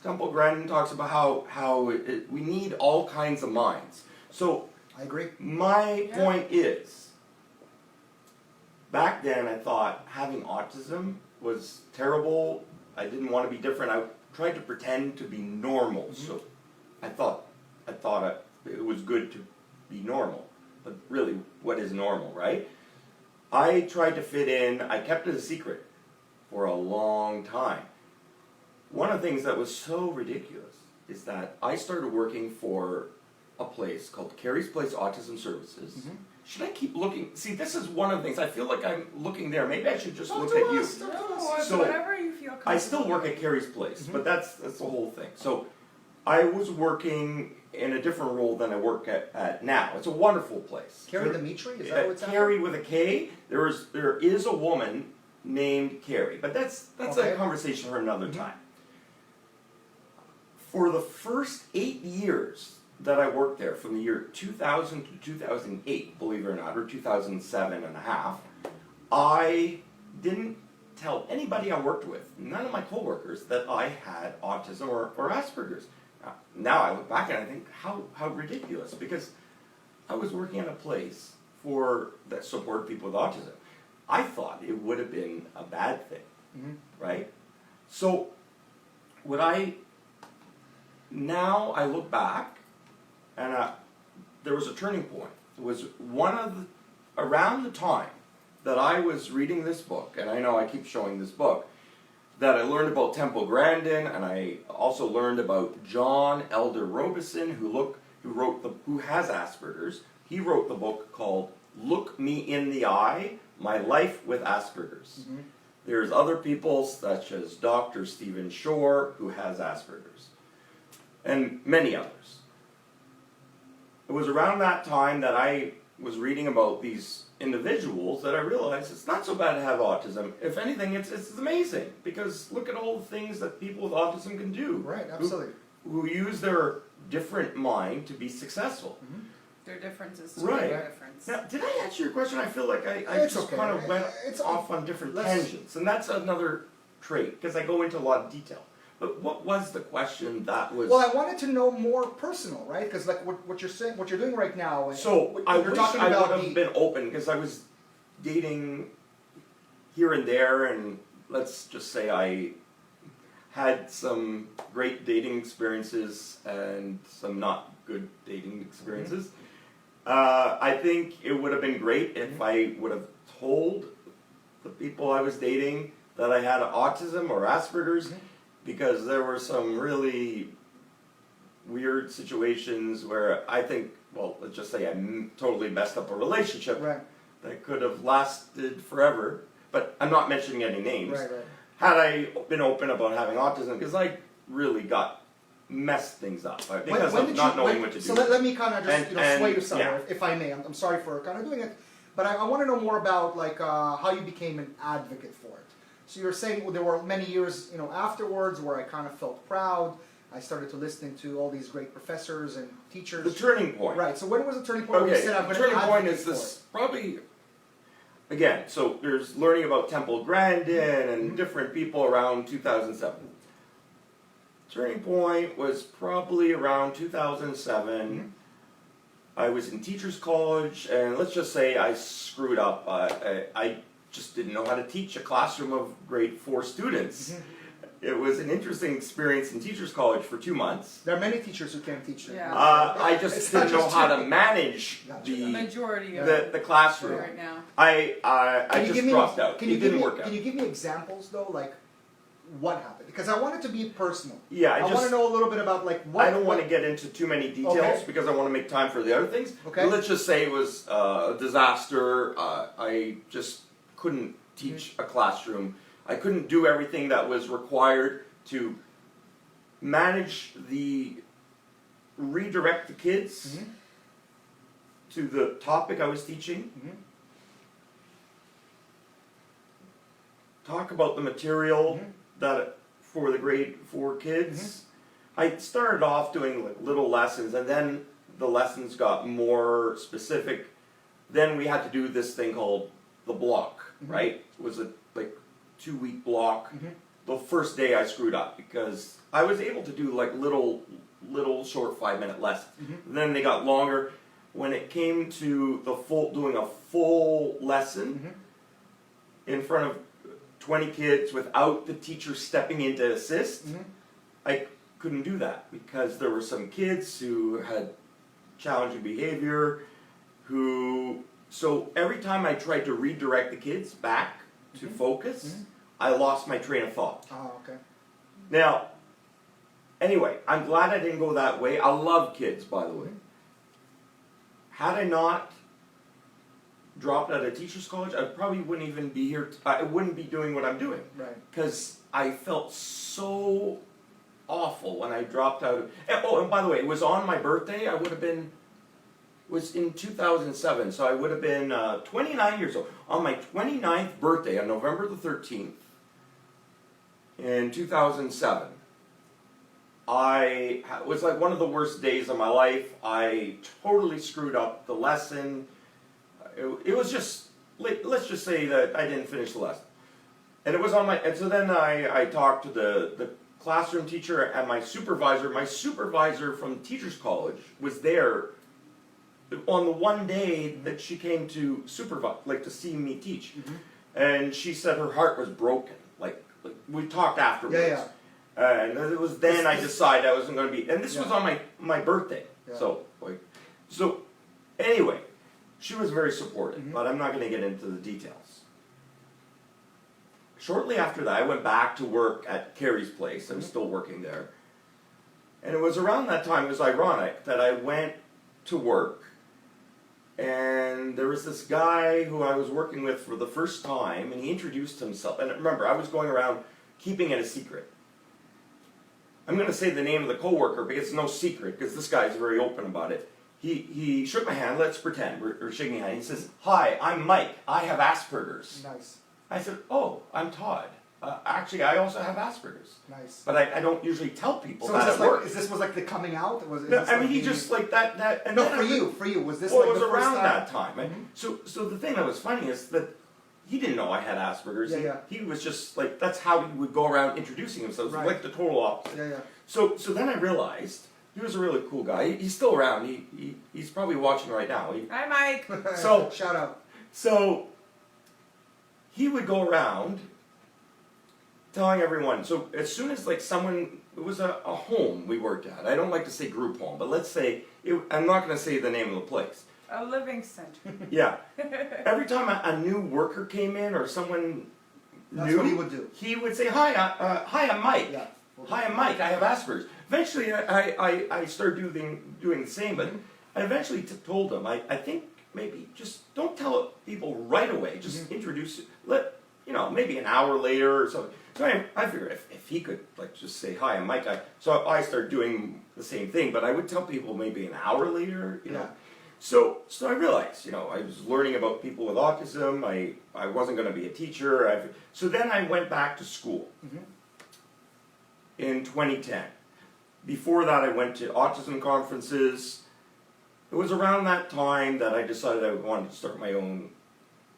Temple Grandin talks about how we need all kinds of minds. So I agree. my point is, back then I thought having autism was terrible. I didn't want to be different. I tried to pretend to be normal. So I thought it was good to be normal. But really, what is normal, right? I tried to fit in. I kept it a secret for a long time. One of the things that was so ridiculous is that I started working for a place called Carrie's Place Autism Services. Should I keep looking? See, this is one of the things. I feel like I'm looking there. Maybe I should just look at you. So whatever you feel comfortable. I still work at Carrie's Place, but that's the whole thing. So I was working in a different role than I work at now. It's a wonderful place. Carrie Dimitri? Is that what's happening? Carrie with a K. There is a woman named Carrie, but that's Okay. a conversation for another time. For the first 8 years that I worked there, from the year 2000 to 2008, believe it or not, or 2007 and a half, I didn't tell anybody I worked with, none of my coworkers, that I had autism or Asperger's. Now I look back and I think, how ridiculous, because I was working at a place that supported people with autism. I thought it would have been a bad thing, right? So, now I look back, and there was a turning point. It was around the time that I was reading this book, and I know I keep showing this book, that I learned about Temple Grandin, and I also learned about John Elder Robison, who has Asperger's. He wrote the book called Look Me in the Eye, My Life with Asperger's. There's other people such as Dr. Stephen Shore, who has Asperger's, and many others. It was around that time that I was reading about these individuals that I realized it's not so bad to have autism. If anything, it's amazing, because look at all the things that people with autism can do. Right, absolutely. Who use their different mind to be successful. Their differences to Right. make a difference. Now, did I answer your question? I feel like I It's just okay. kind of went It's- off on different let's- tangents, and that's another trait, because I go into a lot of detail. But what was the question that was... Well, I wanted to know more personal, right? Because like what you're saying, what you're doing right now. And So what I you're wish talking I about would have been open, because I was dating here and there, and let's just say I had some great dating experiences and some not good dating experiences. I think it would have been great if I would have told the people I was dating that I had autism or Asperger's, because there were some really weird situations where I think, well, let's just say I totally messed up a relationship Right. that could have lasted forever, but I'm not mentioning any names. Right. Had I been open about having autism, because I really messed things up because of not knowing what to do. So let me kind of just And sway you yeah. somewhere, if I may. I'm sorry for kind of doing it. But I want to know more about like how you became an advocate for it. So you're saying there were many years, afterwards where I kind of felt proud. I started to listen to all these great professors and teachers. The turning point. Right. So when was the turning point where you said I'm going to turning point advocate is for this it? probably. Again, so there's learning about Temple Grandin and different people around 2007. Turning point was probably around 2007. I was in teachers college, and let's just say I screwed up. I just didn't know how to teach a classroom of grade 4 students. It was an interesting experience in teachers college for 2 months. There are many teachers who can't teach them. Yeah. I It's just not didn't know just how you. to manage Gotcha. The the majority of the classroom. right now. I just dropped out. It didn't work out. Can you give me examples though, like what happened? Because I want it to be personal. Yeah, I want to know a little bit about like what. I don't want to get into too many details Okay. because I want to make time for the other things. Okay. But let's just say it was a disaster. I just couldn't teach a classroom. I couldn't do everything that was required to manage redirect the kids to the topic I was teaching. Talk about the material that for the grade 4 kids. I started off doing like little lessons, and then the lessons got more specific. Then we had to do this thing called the block, right? It was a like 2-week block. The first day I screwed up because I was able to do like little short 5-minute lessons. Then they got longer. When it came to doing a full lesson in front of 20 kids without the teacher stepping in to assist, I couldn't do that because there were some kids who had challenging behavior so every time I tried to redirect the kids back to focus, I lost my train of thought. Oh, okay. Now, anyway, I'm glad I didn't go that way. I love kids, by the way. Had I not dropped out of teachers college, I probably wouldn't even be here. I wouldn't be doing what I'm doing. Right. Because I felt so awful when I dropped out of. And by the way, it was on my birthday. I would have been. It was in 2007, so I would have been 29 years old. On my 29th birthday, on November the 13th, in 2007, it was like one of the worst days of my life. I totally screwed up the lesson. It was just, let's just say that I didn't finish the lesson. And it was on and so then I talked to the classroom teacher and my supervisor. My supervisor from teachers college was there on the one day that she came to supervise, like to see me teach. And she said her heart was broken. Like we talked afterwards. Yeah. And it was then I decided I wasn't going to be, and this was on my birthday. Yeah. So anyway, she was very supportive, but I'm not going to get into the details. Shortly after that, I went back to work at Carrie's place. I'm still working there. And it was around that time, it was ironic, that I went to work, and there was this guy who I was working with for the first time, and he introduced himself. And remember, I was going around keeping it a secret. I'm going to say the name of the coworker because it's no secret, because this guy's very open about it. He shook my hand, let's pretend we're shaking hands. He says, "Hi, I'm Mike. I have Asperger's." Nice. I said, "Oh, I'm Todd. Actually, I also have Asperger's." Nice. But I don't usually tell people So that is at this work. like, was like the coming out? Was No, I mean, he just like that. And No, then for you, was this Well, like it was the first around time? that time. So the thing that was funny is that he didn't know I had Asperger's. Yeah. He was just like, that's how he would go around introducing himself. It was Right. like the total opposite. Yeah. So then I realized he was a really cool guy. He's still around. He's probably watching right now. Hi, Mike. So- shout out. So he would go around telling everyone. So as soon as like someone, it was a home we worked at. I don't like to say group home, but let's say, I'm not going to say the name of the place. A living center. Yeah. Every time a new worker came in or someone That's new, what he would do. he would say, "Hi, I'm Mike. Yeah. Hi, I'm Mike. I have Asperger's." Eventually, I started doing the same, but I eventually told him, I think maybe just don't tell people right away. Just introduce it. Maybe an hour later or something. So I figured if he could like just say, "Hi, I'm Mike," so I started doing the same thing. But I would tell people maybe an hour later, you know. So I realized, I was learning about people with autism. I wasn't going to be a teacher. So then I went back to school in 2010. Before that, I went to autism conferences. It was around that time that I decided I wanted to start my own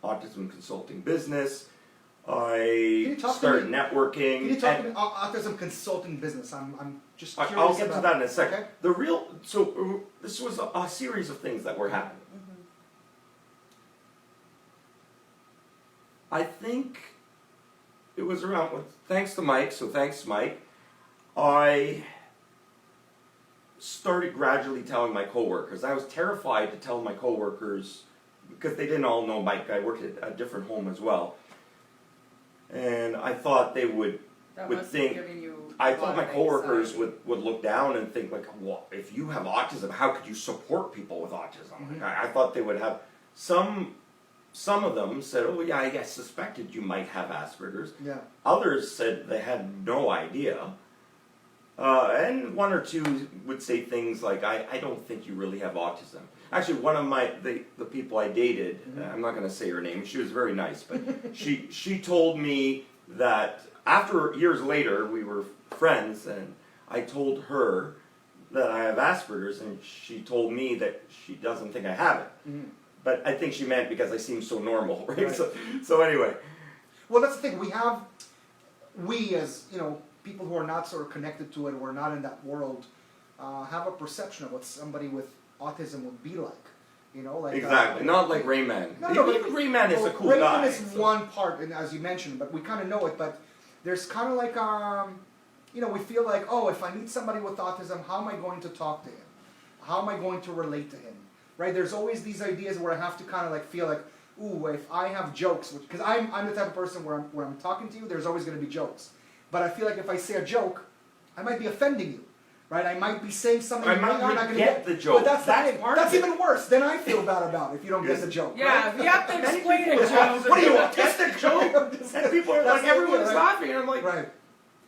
autism consulting business. I started networking. Can you talk about autism consulting business? I'm just curious. I'll get to that in a second. Okay. This was a series of things that were happening. I think it was around, thanks to Mike, I started gradually telling my coworkers. I was terrified to tell my coworkers because they didn't all know Mike. I worked at a different home as well. And I thought they would think, I thought my coworkers would look down and think like, well, if you have autism, how could you support people with autism? I thought they would have, some of them said, oh yeah, I suspected you might have Asperger's. Yeah. Others said they had no idea. And one or two would say things like, I don't think you really have autism. Actually, one of the people I dated, I'm not going to say her name, she was very nice, but she told me that years later, we were friends, and I told her that I have Asperger's, and she told me that she doesn't think I have it. But I think she meant because I seem so normal, right? So anyway. Well, that's the thing. We as, people who are not sort of connected to it, or are not in that world, have a perception of what somebody with autism would be like. Exactly. Not like Rayman. No, but Rayman is a cool guy. Rayman is one part, and as you mentioned, but we kind of know it. But there's kind of like, we feel like, oh, if I meet somebody with autism, how am I going to talk to him? How am I going to relate to him? Right? There's always these ideas where I have to kind of like feel like, ooh, if I have jokes, because I'm the type of person where I'm talking to you, there's always going to be jokes. But I feel like if I say a joke, I might be offending you. Right? I might be saying something you're not going to get the joke. But that's even worse. Then I feel bad about it if you don't get the joke. Yeah, you have to explain a joke. What do you want? Get the joke? And people are like, everyone's laughing, and I'm like,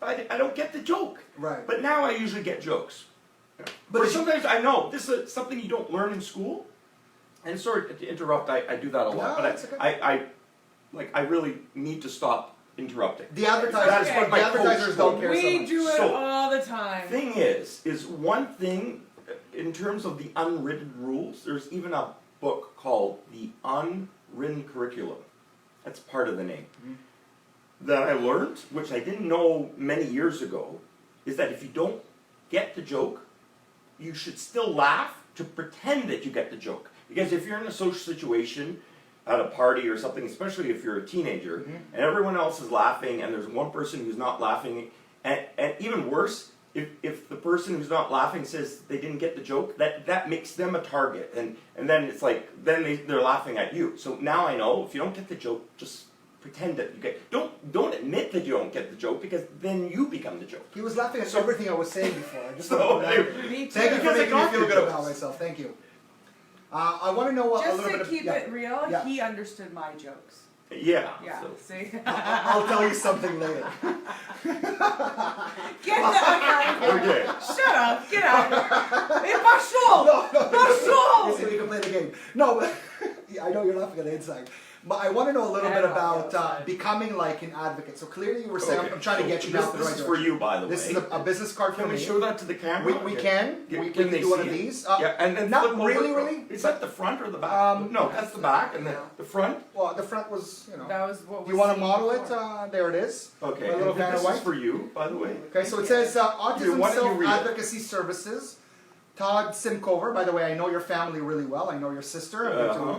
I don't get the joke. Right. But now I usually get jokes. But sometimes I know this is something you don't learn in school. And sorry to interrupt, I do that a lot. No, but I really need to stop interrupting. The advertisers don't care so much. We do it all the time. Thing is one thing in terms of the unwritten rules, there's even a book called The Unwritten Curriculum. That's part of the name. That I learned, which I didn't know many years ago, is that if you don't get the joke, you should still laugh to pretend that you get the joke. Because if you're in a social situation, at a party or something, especially if you're a teenager, and everyone else is laughing, and there's one person who's not laughing, and even worse, if the person who's not laughing says they didn't get the joke, that makes them a target, and then it's like, then they're laughing at you. So now I know, if you don't get the joke, just pretend that you get, don't admit that you don't get the joke, because then you become the joke. He was laughing at everything I was saying before. I just Thank you for making me feel good about myself. Thank you. I want to know a little bit Just to keep it real, he understood my jokes. Yeah. Yeah, see? I'll tell you something later. Get out. Okay. Shut up. Get out. Impartial. Listen, we can play the game. No, but I know you're laughing at the inside. But I want to know a little bit about becoming like an advocate. So clearly you were saying, I'm trying to get you down the right direction. This is for you, by the way. This is a business card for me. Can we show that to the camera? We can. We can do one of these. Yeah, and not really. Is that the front or the back? No, that's the back, and the front. Well, the front was, That was what you want to model it? There it is. Okay. A little this is for you, by the way. Okay, so it says Autism Self-Advocacy Services. Todd Simcover. By the way, I know your family really well. I know your sister.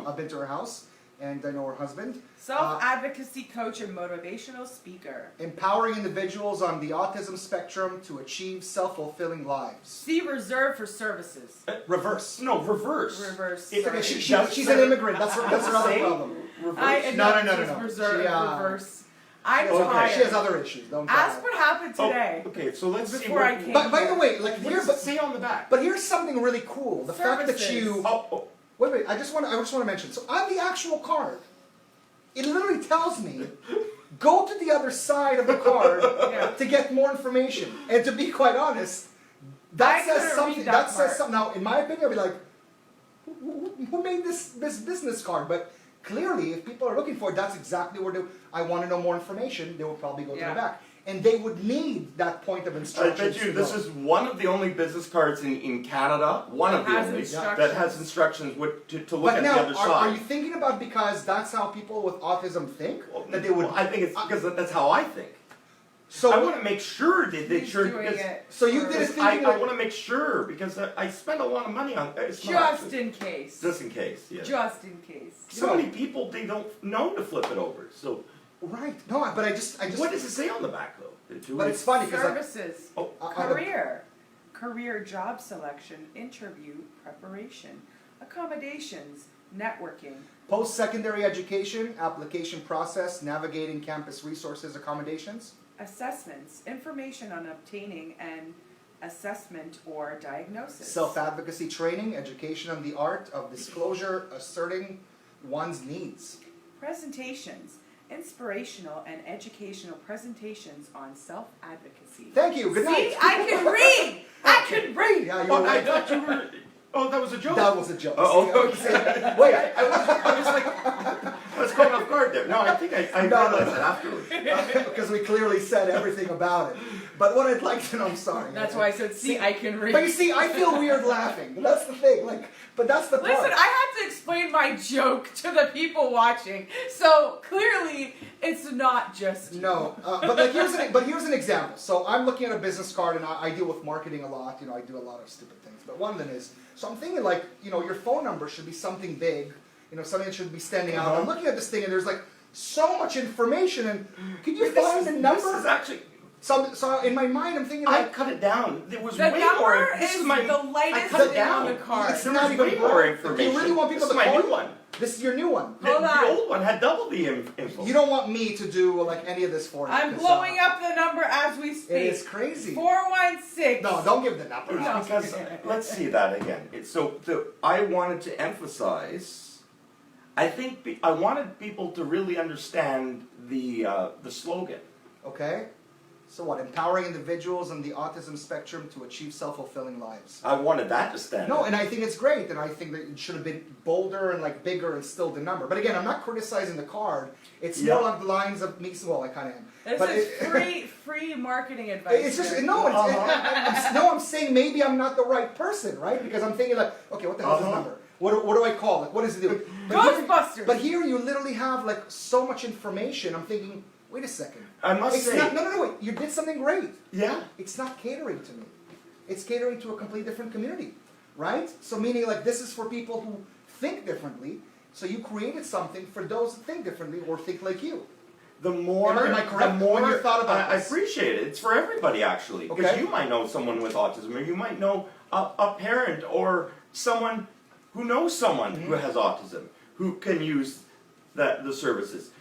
I've been to her house. And I know her husband. Self-advocacy coach and motivational speaker. Empowering individuals on the autism spectrum to achieve self-fulfilling lives. See reserved for services. Reverse. No, reverse. Reverse. It's okay. She's an immigrant. That's her other problem. Reverse. No. Reserved, reverse. She has other issues. Don't ask what happened today. Okay, so let's see. Before I came. But by the way, like here, but say on the back. But here's something really cool. The fact that you. Wait, I just want to mention. So on the actual card, it literally tells me, go to the other side of the card to get more information. And to be quite honest, that says something. That says something. Now, in my opinion, I'll be like, who who made this business card? But clearly, if people are looking for it, that's exactly where I want to know more information. They will probably go to the back. And they would need that point of I instructions. bet you this is one of the only business cards in Canada, one of the only, that has instructions to look at the other side. Are you thinking about because that's how people with autism think? Well, that they would. I think it's because that's how I think. So I want to make sure that they sure. So you did it thinking. I want to make sure because I spend a lot of money on it. Just in case. Just in case, yeah. Just in case. So many people they don't know to flip it over. So right, no, but I just. What does it say on the back though? But it's funny because services, career job selection, interview preparation, accommodations, networking. Post-secondary education, application process, navigating campus resources, accommodations. Assessments, information on obtaining an assessment or diagnosis. Self-advocacy training, education on the art of disclosure, asserting one's needs. Presentations, inspirational and educational presentations on self-advocacy. Thank you, good night. See, I can read! I can read! Yeah, you're right. I thought you were. Oh, that was a joke. That was a joke. Oh, See, okay. Wait, I was like, I was caught off guard there. No, I think I realized that afterwards. because we clearly said everything about it. But what I'd like to know, I'm sorry. That's why I said, see, I can read. But you see, I feel weird laughing. That's the thing. But that's the part. Listen, I had to explain my joke to the people watching, so clearly it's not just you. No, but here's an example. So I'm looking at a business card, and I deal with marketing a lot. I do a lot of stupid things. But one of them is, so I'm thinking your phone number should be something big, something that should be standing out. I'm looking at this thing, and there's so much information, and can you find the number? This is actually. So in my mind, I'm thinking I cut it down. There was The way more. number This is is my. the I lightest cut it thing down. on the card. It's There not was even way broad. more Do information. you really want people This to is my call new you? one. This is your new one. Hold on. The old one had double the info. You don't want me to do any of this for you. I'm 'cause, blowing up the number as we speak. It is crazy. 416. No, don't give the number. No. Because let's see that again. I wanted to emphasize. I think I wanted people to really understand the slogan. Okay. So what? Empowering individuals on the autism spectrum to achieve self-fulfilling lives. I wanted that to stand. No, out. and I think it's great, and I think that it should have been bolder and bigger and still the number. But again, I'm not criticizing the card. It's more along the lines of me. Well, I kind of am. This but is free marketing advice. It's just here. I'm saying maybe I'm not the right person, right? Because I'm thinking okay, what the hell is this number? What do I call it? What does it do? Ghostbusters. But here you literally have so much information. I'm thinking, wait a second. I must say. No, wait. You did something great. Yeah. It's not catering to me. It's catering to a completely different community, right? So meaning this is for people who think differently. So you created something for those that think differently or think like you. The more, Am I correct? the more When you thought about I this? appreciate it. It's for everybody actually, because Okay. you might know someone with autism, or you might know a parent or someone who knows someone who has autism who can use the services.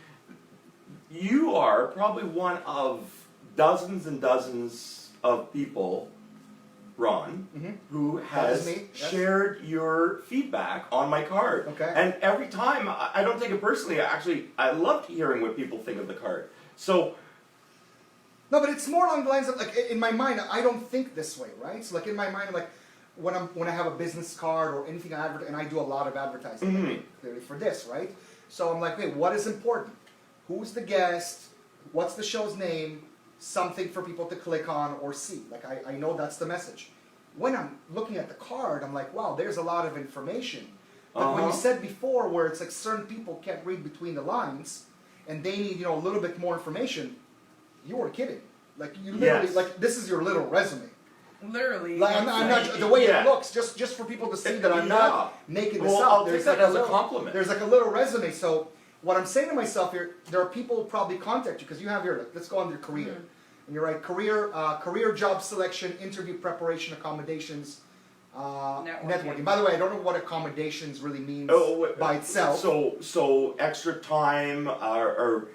You are probably one of dozens and dozens of people, Ron, who has me, yes. shared your feedback on my card. Okay. And every time, I don't take it personally. I loved hearing what people think of the card. So, No, but it's more along the lines of in my mind, I don't think this way, right? So in my mind, I'm when I have a business card or anything and I do a lot of advertising clearly for this, right? So I'm wait, what is important? Who's the guest? What's the show's name? Something for people to click on or see. I know that's the message. When I'm looking at the card, I'm wow, there's a lot of information. But when you said before where it's certain people can't read between the lines and they need, a little bit more information, you were kidding. You literally, Yes. this is your little resume. Literally. I'm not the way it looks, just for people to see that I'm not making this Well, up. I'll take that as a little, compliment. There's a little resume. So what I'm saying to myself here, there are people who probably contact you because you have your, let's go on your career. And you're right, career job selection, interview preparation, accommodations, networking. By the way, I don't know what accommodations really means by itself. So extra time or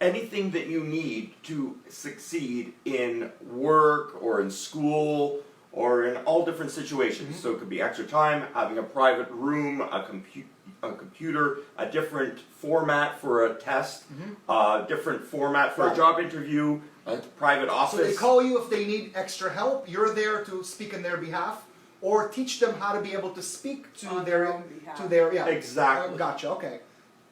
anything that you need to succeed in work or in school or in all different situations. So it could be extra time, having a private room, a computer, a different format for a test, a different format for a job interview, a private office. So they call you if they need extra help. You're there to speak on their behalf. or teach them how to be able to speak to On their their own behalf. yeah. Exactly. Gotcha. Okay.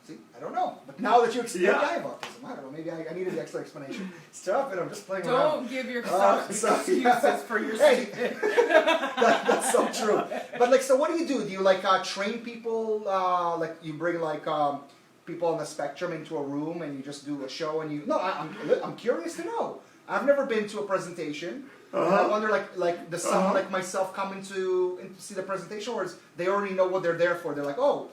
See, I don't know, but now that you explain, Yeah. I have autism. I don't know. Maybe I needed the extra explanation. Stop it! I'm just playing around. Don't give yourself So, excuses yeah. for your Hey. stupid. That's so true. But like, so what do? Do you like train people? Like you bring like people on the spectrum into a room and you just do a show and you? No, I'm curious to know. I've never been to a presentation. And I wonder, like does someone like myself come in to see the presentation, or is they already know what they're there for? They're like, oh,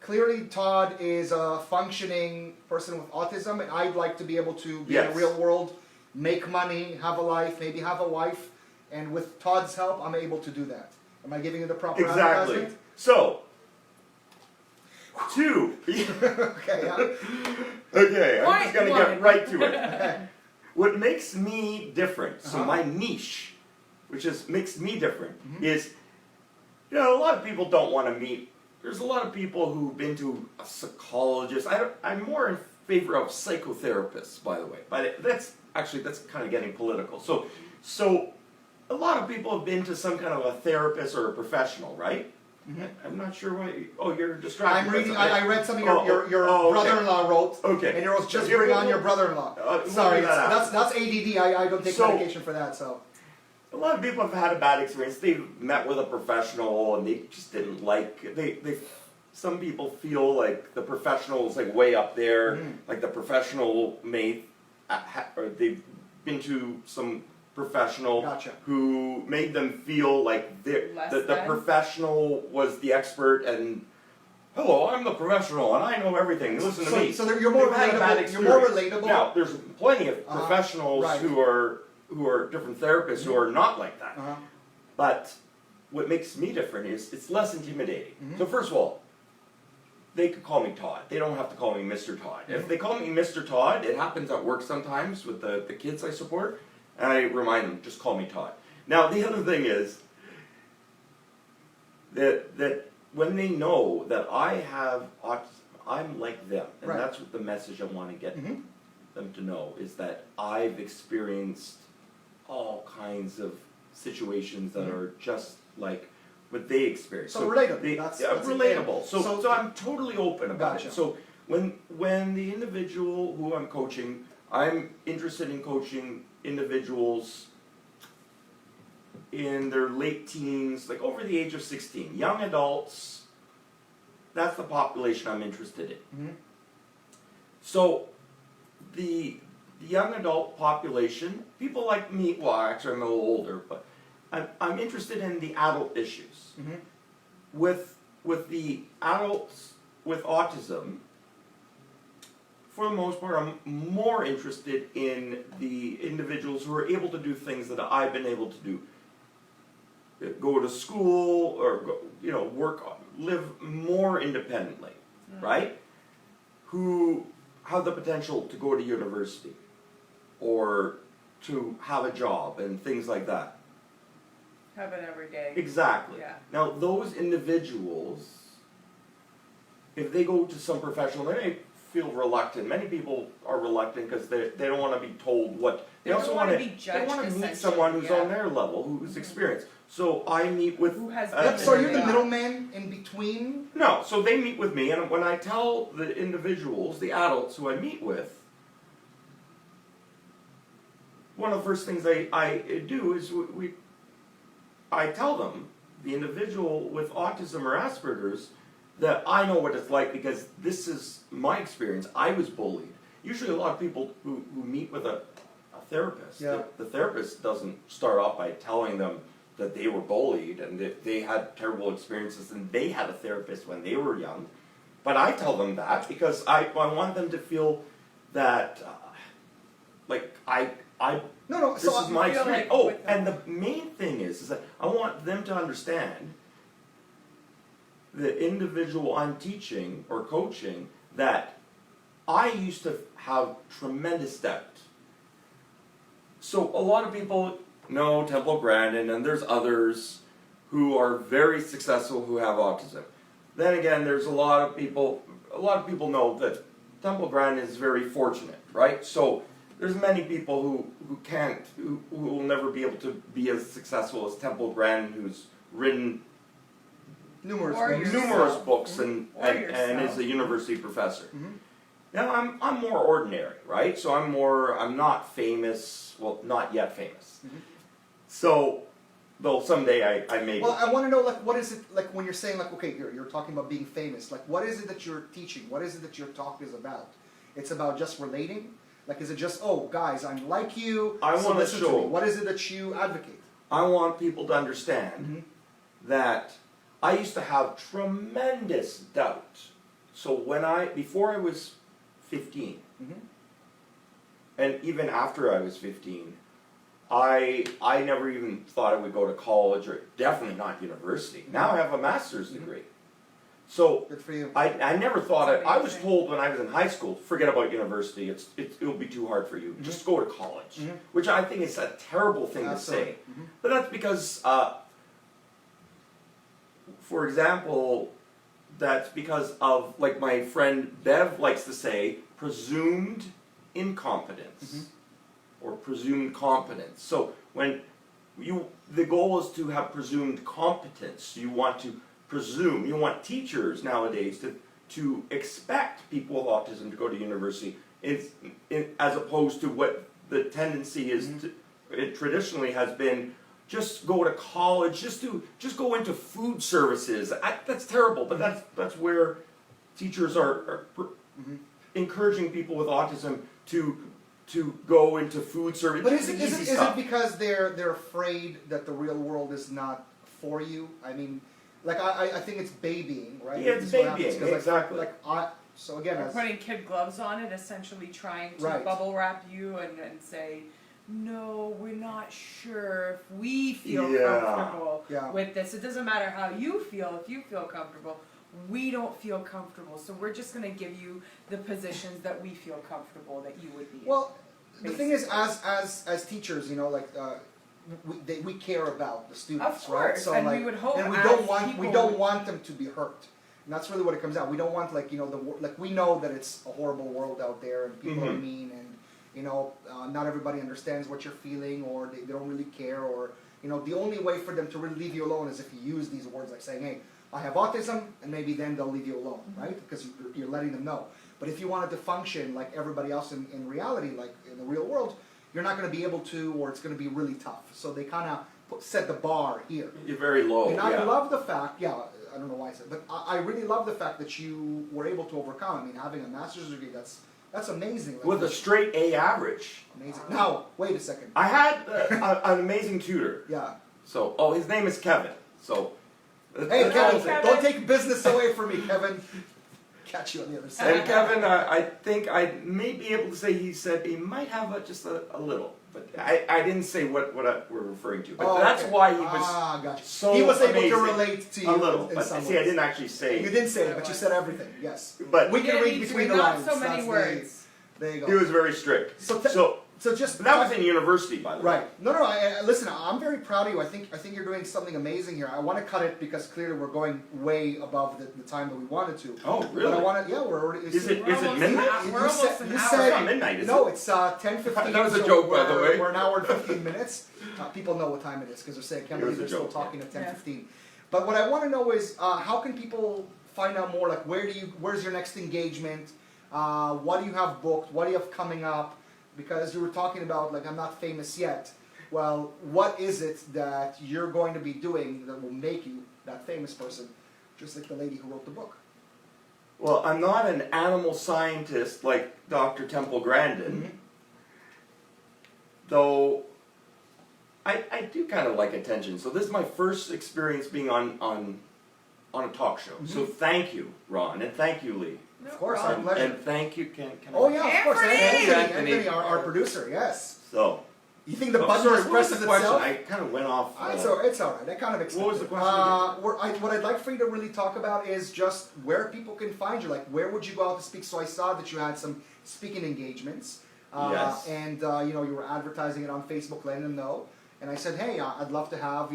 clearly Todd is a functioning person with autism, and I'd like to be able to be in the real world, make money, have a life, maybe have a wife, and with Todd's help, I'm able to do that. Am I giving you the proper Exactly. advertisement? So, two. Okay, yeah. Okay, I'm Point just going to one. get right to it. Okay. What makes me different, so Uh-huh. my niche, which is makes me different, is, you know, a lot of people don't want to meet. There's a lot of people who've been to a psychologist. I'm more in favor of psychotherapists, by the way. But that's kind of getting political. So a lot of people have been to some kind of a therapist or a professional, right? I'm not sure why. You're distracted. I'm reading. That's- I read something Oh, your oh, okay. brother-in-law wrote. Okay. And it was just Yeah, bring we'll- on your brother-in-law. we'll Sorry, figure that out. that's ADD. I don't take So- medication for that. So. A lot of people have had a bad experience. They've met with a professional and they just didn't like. Some people feel like the professional is like way up there. Like the professional or they've been to some professional Gotcha. who made them feel like Less the than? professional was the expert and. Hello, I'm the professional and I know everything. Listen to me. So you're more They've had a bad relatable. You're more experience. relatable. Now, there's plenty of professionals right. who are different therapists who are not like that. But what makes me different is it's less intimidating. So first of all, they could call me Todd. They don't have to call me Mr. Todd. If they call me Mr. Todd, it happens at work sometimes with the kids I support, and I remind them, just call me Todd. Now, the other thing is that when they know that I have autism, I'm like them. And Right. that's what the message I want to get them to know, is that I've experienced all kinds of situations that are just like what they experience. So relatable. That's relatable. So, so- so I'm totally open about Gotcha. it. So when the individual who I'm coaching, I'm interested in coaching individuals in their late teens, like over the age of 16, young adults. That's the population I'm interested in. So the young adult population, people like me, well, actually I'm a little older, but I'm interested in the adult issues. With the adults with autism, for the most part, I'm more interested in the individuals who are able to do things that I've been able to do. Go to school or work, live more independently, right? Who have the potential to go to university or to have a job and things like that. Happen every day. Exactly. Yeah. Now, those individuals, if they go to some professional, they may feel reluctant. Many people are reluctant because they don't want to be told what. They don't also wanna want be They judged, want to meet essentially, someone who's yeah. on their level, who's experienced. So I meet with. Who has Yep, so you're the Yeah. middleman in between. No, so they meet with me, and when I tell the individuals, the adults who I meet with, one of the first things I do is I tell them, the individual with autism or Asperger's, that I know what it's like because this is my experience. I was bullied. Usually a lot of people who meet with a therapist, Yeah. the therapist doesn't start off by telling them that they were bullied and that they had terrible experiences and they had a therapist when they were young. But I tell them that because I want them to feel that, No. this So is my feel experience. like Oh, with them. and the main thing is that I want them to understand, the individual I'm teaching or coaching, that I used to have tremendous doubt. So a lot of people know Temple Grandin, and there's others who are very successful who have autism. Then again, there's a lot of people know that Temple Grandin is very fortunate, right? So there's many people who can't, who will never be able to be as successful as Temple Grandin, who's written Numerous Or books. numerous books and Or is yourself. a university professor. Mhm. Now I'm more ordinary, right? So I'm not famous. Well, not yet famous. Mhm. So, though someday I may. Well, I want to know, like, what is it, like, when you're saying, like, okay, you're talking about being famous, like, what is it that you're teaching? What is it that your talk is about? It's about just relating? Like, is it just, oh, guys, I'm like you, I so wanna listen to show- me. What is it that you advocate? I want people to understand Mhm. that I used to have tremendous doubt. So before I was 15, Mhm. and even after I was 15, I never even thought I would go to college, or definitely not university. Now I have a master's degree. So Good for you. I never thought That's I was amazing. told when I was in high school, forget about university, it'll be too hard for you. Just go to college. Mhm. Which I think is a terrible thing Absolutely. to say. Mhm. But that's because for example, that's because of, like my friend Bev likes to say, presumed incompetence or presumed competence. So when the goal is to have presumed competence. You want to presume, you want teachers nowadays to expect people with autism to go to university, as opposed to what the tendency is, it traditionally has been, just go to college, just go into food services. That's terrible, but that's where teachers are encouraging people with autism to go into food service. But Just is the easy it stuff. because they're afraid that the real world is not for you? I mean, like, I think it's babying, right? Yeah, it's Is what happens, babying, 'cause, like, exactly. So again, Or as, putting kid gloves on it, essentially trying to Right. bubble wrap you and say, no, we're not sure if we feel Yeah. comfortable Yeah. with this. It doesn't matter how you feel, if you feel comfortable. We don't feel comfortable, so we're just going to give you the positions that we feel comfortable that you would be in. well, the thing is, Basically. as teachers, you know, like, we care about the students, Of right? course, So, and like, we would hope and we as don't want people them to be hurt. And that's really what it comes down. We don't want, like, you know, like, we know that it's a horrible world out there and people are mean, and you know, not everybody understands what you're feeling, or they don't really care, or, you know, the only way for them to really leave you alone is if you use these words like saying, hey, I have autism, and maybe then they'll leave you alone, right? Because you're letting them know. But if you wanted to function like everybody else in reality, like in the real world, you're not going to be able to, or it's going to be really tough. So they kind of set the bar here. You're very low. And I yeah. love the fact, I don't know why I said, but I really love the fact that you were able to overcome. I mean, having a master's degree, that's amazing. Like, With a straight A average. amazing. Now, wait a second. I had an amazing tutor. Yeah. So, his name is Kevin. So, Hey, that's all Kevin, I'm saying. don't take business away from me, Kevin. Catch you on the other side. And Kevin, I think I may be able to say he said he might have just a little, but I didn't say what we're referring to. But Oh, that's okay. why he was gotcha. so He was able amazing. to relate to you a little. in But some see, ways. I didn't actually say. You didn't say it, but you said everything. Yes. But We You can didn't read need to, between the not lines. so many That's words. There you go. he was very strict. So, so just But that was in university, by the way. right. No, listen. I'm very proud of you. I think you're doing something amazing here. I want to cut it because clearly we're going way above the time that we wanted to. Oh, really? But I want to. Yeah, we're already. Is it almost midnight? an hour. We're almost an hour. It's not midnight, is no, it? it's 10:15. That was a so joke, by the way. We're an hour and 15 minutes. People know what time it is because they're saying, "Can't It was believe they're a still joke, talking at 10:15." But what I want to know is, how can people find out more? Like, where's your next engagement? What do you have booked? What do you have coming up? Because you were talking about, like, I'm not famous yet. Well, what is it that you're going to be doing that will make you that famous person? Just like the lady who wrote the book. Well, I'm not an animal scientist like Dr. Temple Grandin, though I do kind of like attention. So this is my first experience being on a talk show. So thank you, Ron, and thank you, Lee. No Of course, problem. our pleasure. And thank you, can Oh I? yeah, of course. Anthony! Anthony, our producer, yes. So, You think the oh, button sorry, what was expresses the question? itself? I kind of went off. It's all right. I kind of expected. What was the it. question What I'd like for you to really talk about is just where people can find you. Like, where would you go out to speak? So I saw that you had some speaking engagements. Yes. And you were advertising it on Facebook, letting them know. And I said, hey, I'd love to have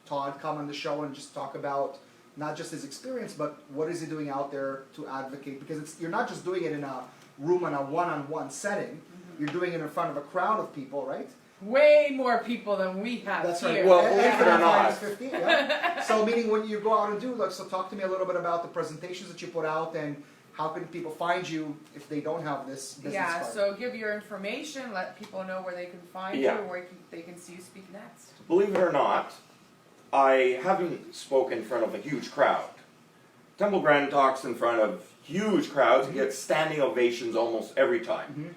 Todd come on the show and just talk about not just his experience, but what is he doing out there to advocate? Because you're not just doing it in a room in a one-on-one setting. you're doing it in front of a crowd of people, right? Way more people than we have That's here. right. Well, And- believe and it or on not. Fridays 15, yeah. So meaning when you go out and do, like, so talk to me a little bit about the presentations that you put out and how can people find you if they don't have this business Yeah, card? so give your information, let people know where they can find Yeah. you, or where they can see you speak next. Believe it or not, I haven't spoken in front of a huge crowd. Temple Grandin talks in front of huge crowds and gets standing ovations almost every time.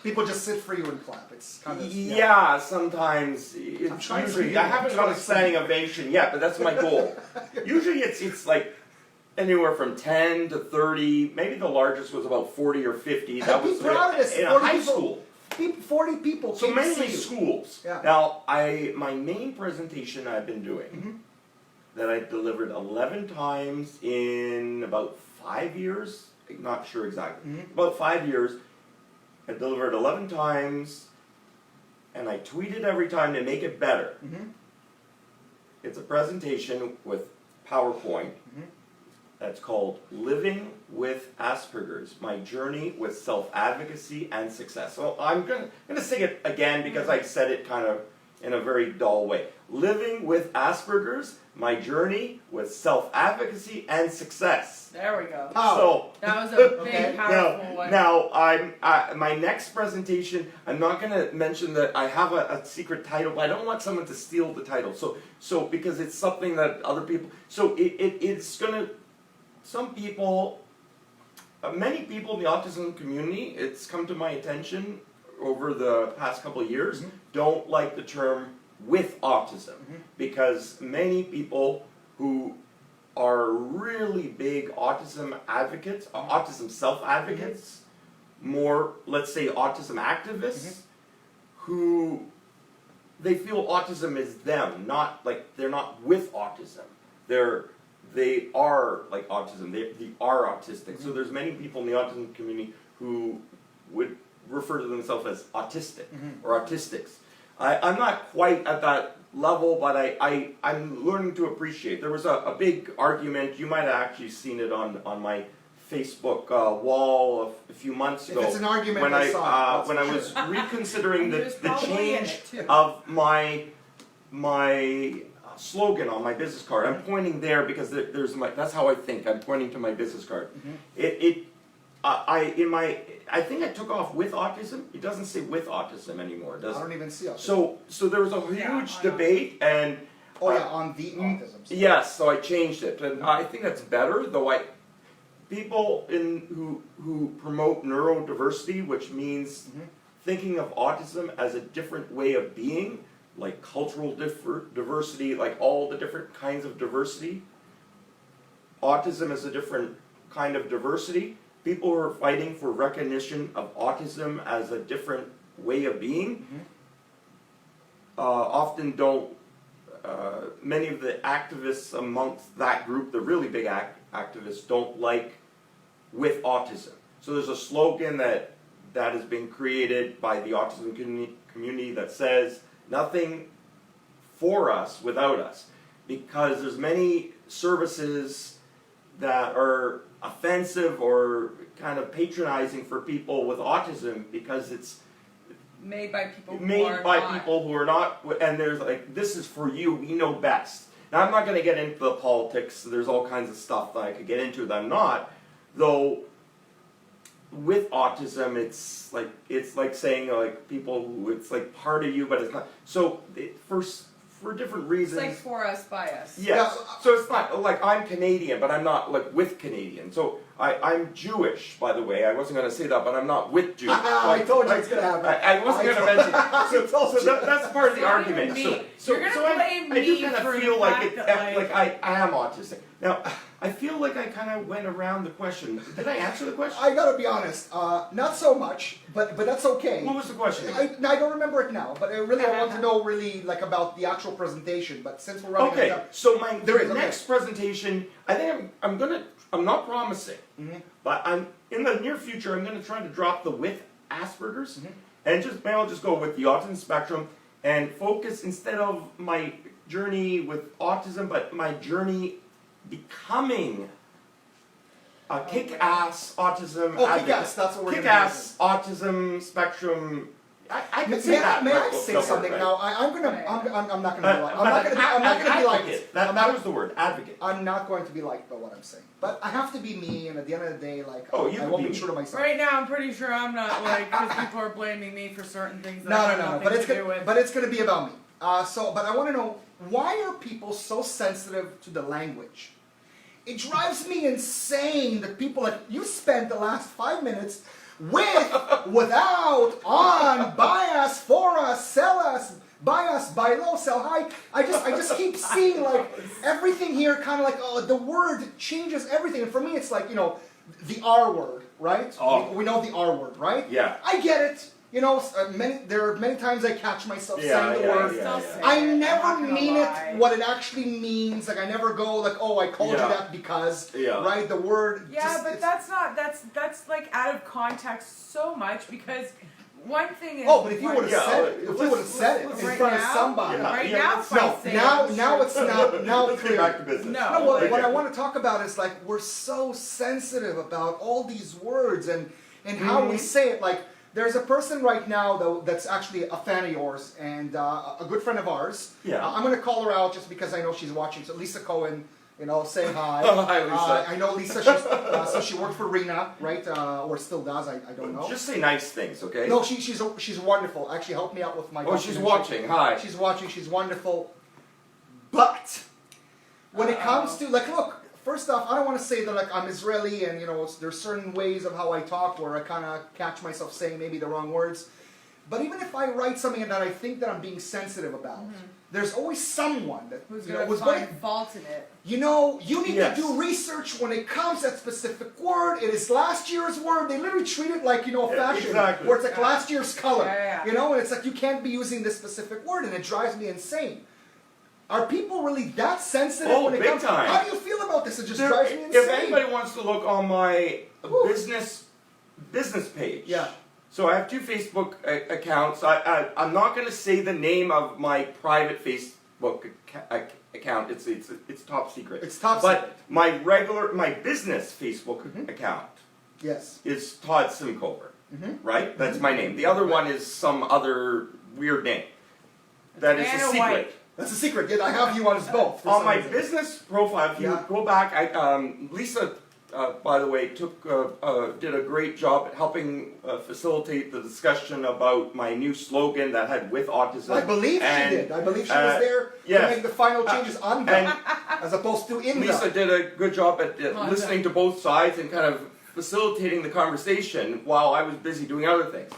People just sit for you and clap. It's kind of Yeah, sometimes I'm it's trying for usually you. I haven't got a standing ovation yet, but that's my goal. Usually it's like anywhere from 10 to 30, maybe the largest was about 40 or 50. That Be was proud of this, in a 40 high people. school. 40 people. So came to mainly see you. schools. Yeah. Now, my main presentation I've been doing that I delivered 11 times in about 5 years. I'm not sure exactly. About 5 years. I delivered 11 times, and I tweeted every time to make it better. It's a presentation with PowerPoint that's called Living with Asperger's, My Journey with Self-Advocacy and Success. So I'm gonna sing it again because I said it kind of in a very dull way. Living with Asperger's, My Journey with Self-Advocacy and Success. There we go. Power. So, That was a big, Okay. powerful one. now my next presentation, I'm not going to mention that I have a secret title, but I don't want someone to steal the title. So because it's something that other people, so it's going to, some people, many people in the autism community, it's come to my attention over the past couple of years, don't like the term with autism, because many people who are really big autism advocates, autism self-advocates, more, let's say, autism activists, who they feel autism is them, not like they're not with autism. They are like autism. They are autistic. So there's many people in the autism community who would refer to themselves as autistic or autistics. I'm not quite at that level, but I'm learning to appreciate. There was a big argument. You might have actually seen it on my Facebook wall a few months ago. If it's an argument, when I saw it, when that's I for was sure. reconsidering And he the was probably in change it, too. of my slogan on my business card. I'm pointing there because there's my. That's how I think. I'm pointing to my business card. I think I took off with autism. It doesn't say with autism anymore, does I it? don't even see autism. So there was a Yeah, huge I know. debate, and Oh yeah, on the autism. side. yes, so I changed it, and I think that's better. Though people who promote neurodiversity, which means thinking of autism as a different way of being, like cultural diversity, like all the different kinds of diversity. Autism is a different kind of diversity. People who are fighting for recognition of autism as a different way of being often don't. Many of the activists amongst that group, the really big activists, don't like with autism. So there's a slogan that has been created by the autism community that says nothing for us without us, because there's many services that are offensive or kind of patronizing for people with autism because it's Made by people who made are by not. people who are not, and there's like, this is for you, we know best. Now I'm not going to get into the politics, there's all kinds of stuff that I could get into that I'm not, though with autism it's like saying like people who, it's like part of you but it's not, so for different It's reasons. like for us, by us. Yes. Yeah. So it's not like I'm Canadian, but I'm not like with Canadian. So I'm Jewish, by the way. I wasn't going to say that, but I'm not with Jews. I told you it's gonna happen. I wasn't going to mention. So that's part of the Not argument. even me. So You're gonna so blame I do me kind for of the feel like fact it, that, like I am autistic. Now I feel like I kind of went around the question. Did I answer the question? I gotta be honest, not so much, but that's okay. What was the question? I don't remember it now, but I want to know really like about the actual presentation. But since we're running out of Okay, time, so my There is, okay. next presentation, I think I'm not promising, but in the near future, I'm gonna try to drop the with Asperger's, and maybe I'll just go with the autism spectrum, and focus instead of my journey with autism, but my journey becoming kick-ass autism Oh, advocate. kick-ass, that's what we're gonna Kick-ass autism spectrum. I can say May that. I right? say No, something right. now? I'm not gonna be like. I'm not But gonna be like. advocate. That was the word, advocate. I'm not going to be liked by what I'm saying. But I have to be me, and at the end of the day, like, Oh, you I can won't be be me. true to myself. Right now, I'm pretty sure I'm not like, because people are blaming me for certain things that No, I no, have no, no. nothing But it's to do gonna, with. but it's gonna be about me. But I want to know, why are people so sensitive to the language? It drives me insane that people, like, you spent the last 5 minutes with, without, on, buy us, for us, sell us, buy us, buy low, sell high. I just keep seeing, like, everything here kind of like, oh, the word changes everything. And for me, it's like, you know, the R word, right? Oh. We know the R word, right? Yeah. I get it. You know, there are many times I catch myself saying the word. Still say I it. I'm never not gonna mean lie. it what it actually means. Like, I never go like, oh, I called you Yeah. that because, Yeah. right? The word. Yeah, just, but it's- that's like out of context so much because one thing is. Oh, but if you would have Yeah, said it, if you would have said it in right front of now, somebody. Yeah. right yeah, now, let's- if I No, say now, it, I'm now sure it's not. Now Let's get clear. back to business. No. No, what Okay. I want to talk about is like we're so sensitive about all these words and how we say it. Like there's a person right now though that's actually a fan of yours and a good friend of ours. Yeah. I'm gonna call her out just because I know she's watching. So Lisa Cohen, you know, say hi. Hi, Lisa. I know Lisa. She's, so she worked for Rena, right? Or still does. I don't know. Just say nice things, okay? No, she's wonderful. Actually, helped me out with my. Oh, she's documentary. watching. Hi. She's watching. She's wonderful. But when it comes to like, look. First off, I don't want to say that like I'm Israeli and you know there's certain ways of how I talk where I kind of catch myself saying maybe the wrong words. But even if I write something that I think that I'm being sensitive about, there's always someone that who's you know, gonna was find going. fault in it? You know, you need Yes. to do research when it comes to that specific word. It is last year's word. They literally treat it like, you know, Yeah, fashion. exactly. Where it's like last year's color. Yeah. You know, and it's like you can't be using this specific word and it drives me insane. Are people really that sensitive Oh, when it big comes time. How do you feel about this? It just There- drives me insane. if anybody wants to look on my Whew. business page, Yeah. So I have 2 Facebook accounts. I'm not going to say the name of my private Facebook account. It's top secret. It's top but secret. my business Facebook account Yes. is Todd Simcover. Mhm. Right? That's my name. The other one is some other weird name. That is a Vanna secret. White. That's a secret. Yeah, I have you on as both. for On some my reason. business profile, if you Yeah. go back, Lisa, by the way, did a great job at helping facilitate the discussion about my new slogan that had "with autism." I believe And, she did. I believe she was there yes. to make the final changes on them, and as opposed to in Lisa them. did a good job at Oh, listening to both sides and kind of facilitating the conversation while I was busy doing other things.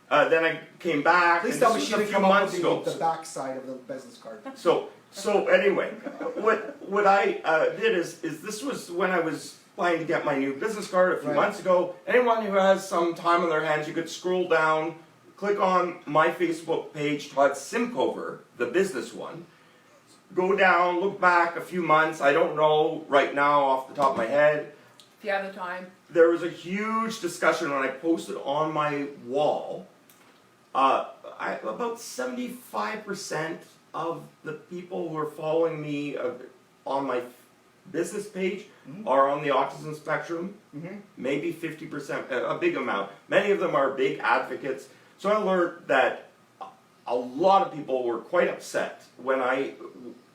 Then I came back. Please and tell this me was she a didn't few come up months with ago. the back side of the business card. So anyway, what I did is this was when I was planning to get my new business card a few Right. months ago. Anyone who has some time on their hands, you could scroll down, click on my Facebook page, Todd Simcover, the business one. Go down, look back a few months. I don't know right now off the top of my head. If you have the time. There was a huge discussion when I posted on my wall. About 75% of the people who are following me on my business page are on the autism spectrum. Mhm. Maybe 50%, a big amount. Many of them are big advocates. So I learned that a lot of people were quite upset when I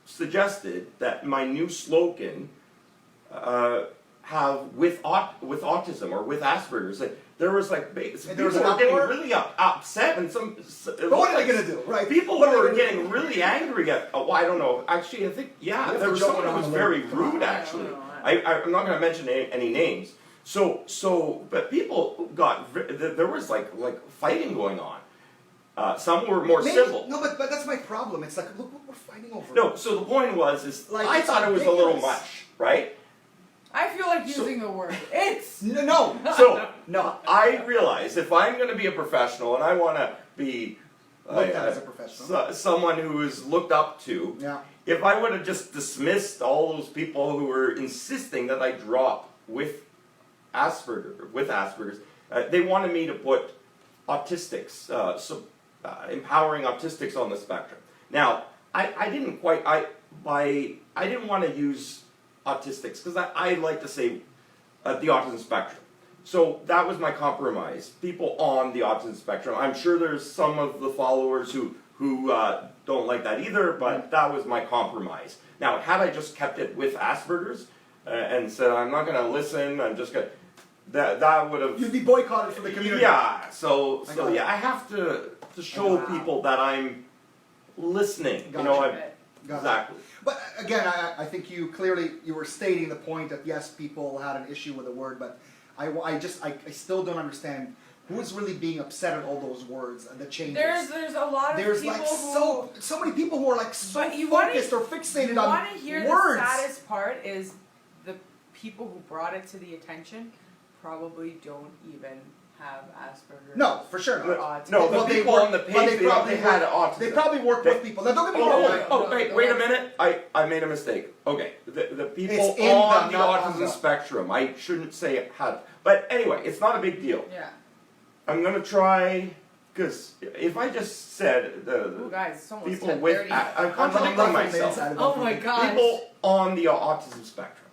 suggested that my new slogan have with autism or with Asperger's. Like, there was like people was were an getting uproar? really upset, and But what are they going to do, right? people What are they were gonna do? getting really angry at. Oh, I don't know. Actually, I think You have there to was jump someone who around was a little very bit. Come on. rude. Actually, I I'm not going to mention any names. But people got. There was like fighting going on. Some were more Maybe- civil. No, but that's my problem. It's like, look what we're fighting over. No, so the point is Like, I it's thought it was a little ridiculous. much, right? I feel like So- using the word. It's. No. So No. I realized if I'm going to be a professional and I want to be Looked at as a professional. someone who is looked up to, Yeah. if I would have just dismissed all those people who were insisting that I drop with Asperger's, they wanted me to put autistics, empowering autistics on the spectrum. Now, I didn't quite, I didn't want to use autistics because I like to say the autism spectrum. So that was my compromise. People on the autism spectrum. I'm sure there's some of the followers who don't like that either, but that was my compromise. Now, had I just kept it with Asperger's and said I'm not going to listen, I'm just going to, that would have. You'd be boycotted from the community. Yeah. So it. I have to show people that I'm listening. Gotcha. Exactly. But again, I think you were stating the point that yes, people had an issue with the word, but I still don't understand who's really being upset at all those words and the changes. There's a lot of There's people like so many people who are like so but you focused or fixated on want to hear words. the saddest part is the people who brought it to the attention probably don't even have Asperger's. No, for sure. Or autism. No, Well, the they people work- on the but page, they had autism. They probably work with people. Now, don't get me Oh, wrong. oh, wait a minute. I made a mistake. Okay, the people It's in on them, the not on autism them. spectrum, I shouldn't say had. But anyway, it's not a big deal. Yeah. I'm going to try, because if I just said Ooh, guys, it's almost people with, 10:30. I'm contradicting myself. Oh my gosh. People on the autism spectrum.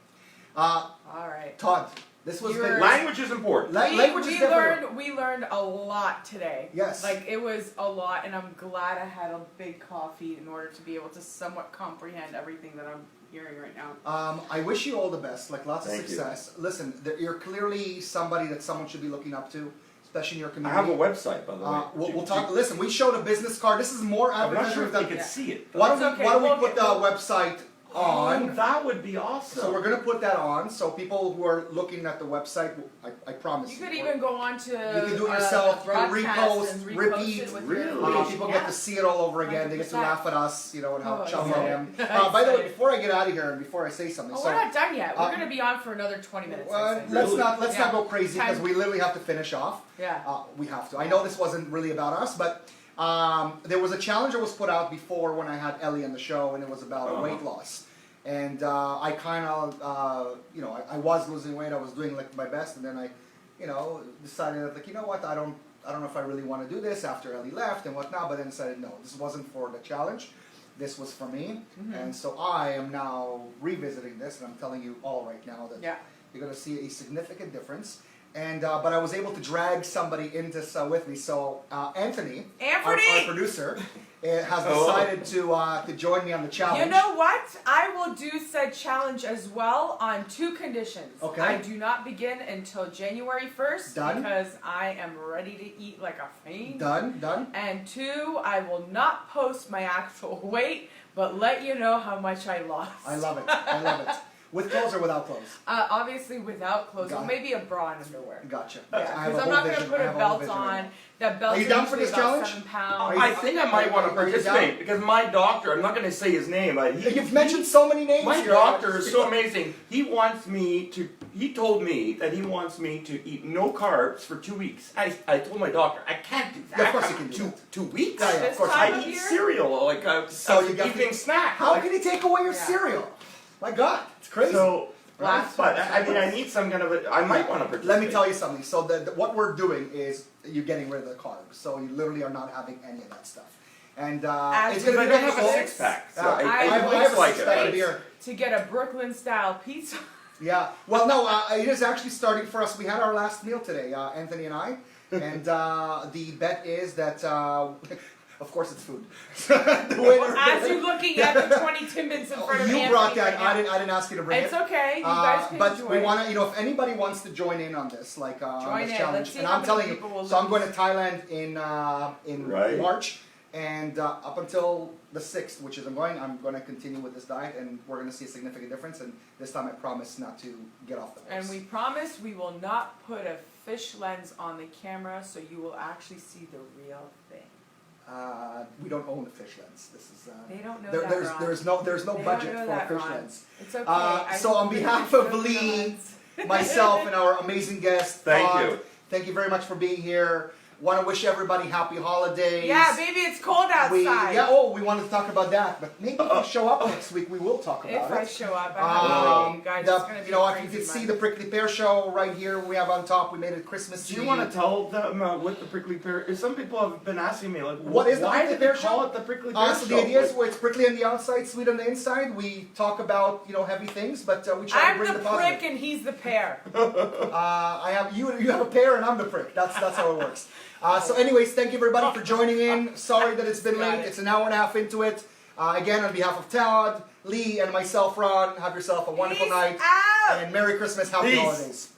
All right. Todd, this was You're- Language is important. language is different. We learned a lot today. Yes. Like it was a lot, and I'm glad I had a big coffee in order to be able to somewhat comprehend everything that I'm hearing right now. I wish you all the best, like lots of Thank you. success. Listen, you're clearly somebody that someone should be looking up to, especially in your I community. have a website, by the way. We'll talk. Listen, we showed a business card. This is more I'm not advertising sure we've if done. they could see it. Why It's don't okay, we we'll put the website Oh, on? that would be awesome. So we're gonna put that on. So people who are looking at the website, I promise. You could even go on to You can do it yourself. You can broadcast repost, and repeat. it with Really? your People yeah. get to see it all over again. They get to 100%. laugh at us, and how Oh, chummy I am. excited. By the way, before I get out of here and before I say something, Oh, so we're not done yet. We're uh, going to be on for another 20 minutes. let's Really? not Yeah. go crazy because Time. we literally have to finish off. Yeah. We have to. I know this wasn't really about us, but there was a challenge that was put out before when I had Ellie on the show, and it was about weight loss. And I kind of, I was losing weight. I was doing like my best, and then I, decided that what, I don't know if I really want to do this after Ellie left and whatnot. But then decided no, this wasn't for the challenge. This was for me, and so I am now revisiting this, and I'm telling you all right now that you're going to see a significant difference. And but I was able to drag somebody into this with me. So Anthony, our producer, has decided to join me on the challenge. You know what? I will do said challenge as well on 2 conditions. Okay. I do not begin until January 1st Done. because I am ready to eat like a fiend. Done. And 2, I will not post my actual weight, but let you know how much I lost. I love it. With clothes or without clothes? Obviously without clothes, Got or it. maybe a bra and underwear. Gotcha. Yeah, I have because a I'm whole not going to vision. put I a have a whole belt vision right on. now. That belt Are you is down for usually this about challenge? 7 pounds. Are you- I think I might want to Are you down? participate because my doctor, I'm not going to say his name, but You've mentioned so many names my here. doctor is so amazing. He told me that he wants me to eat no carbs for 2 weeks. I told my doctor, I can't do that. Yeah, of course you can do that. 2 weeks? Yeah, of This course. time I of eat year? cereal, like a So you got evening snack. How like, can he take away your Yeah. cereal? My God, it's crazy. So, Last but one. I mean, I need some kind of I might want to participate. Let me tell you something. So what we're doing is you're getting rid of the carbs. So you literally are not having any of that stuff. And As it's we going to I be don't have a difficult. 6-pack, so I it have looks a like six-pack it. of beer. To get a Brooklyn style pizza. Yeah. Well, no, it is actually starting for us. We had our last meal today, Anthony and I. And the bet is that, of course, it's food. The waiter- As you're looking at the 20 Timbits in front of you Anthony brought that. right now. I didn't ask you to bring It's it. okay. You guys can but enjoy we it. want to, if anybody wants to join in on this, like on Join this in. challenge, Let's see and how I'm many telling you, people will so I'm going lose. to Thailand in Right. March, and up until the 6th, which is I'm going to continue with this diet, and we're going to see a significant difference. And this time, I promise not to get off the horse. And we promise we will not put a fish lens on the camera, so you will actually see the real thing. We don't own a fish lens. This is They don't know there's that, Ron. there's no They budget don't know for a that, fish Ron. lens. It's okay. So on behalf of Lee, myself, and our amazing guest, Thank Todd, you. Thank you very much for being here. Want to wish everybody happy holidays. Yeah, baby, it's cold outside. We wanted to talk about that, but maybe if you show up next week, we will talk about If it. I show up, I have to guys. It's gonna be You know, if crazy you can see month. the Prickly Pear show right here, we have on top. We made it Christmas. Do you want to tell them what the prickly pear? Some people have been asking me like, What is the why Prickly did they Pear call show? it the prickly pear So show? the idea is where it's prickly on the outside, sweet on the inside. We talk about heavy things, but we try to I'm bring the the positive. prick and he's the pear. I have you have a pear and I'm the prick. That's how it works. So anyways, thank you everybody for joining in. Sorry that it's been Got late. it. It's an hour and a half into it. Again, on behalf of Todd, Lee, and myself, Ron, have yourself a wonderful Peace night out. and Merry Christmas, Happy Peace. Holidays.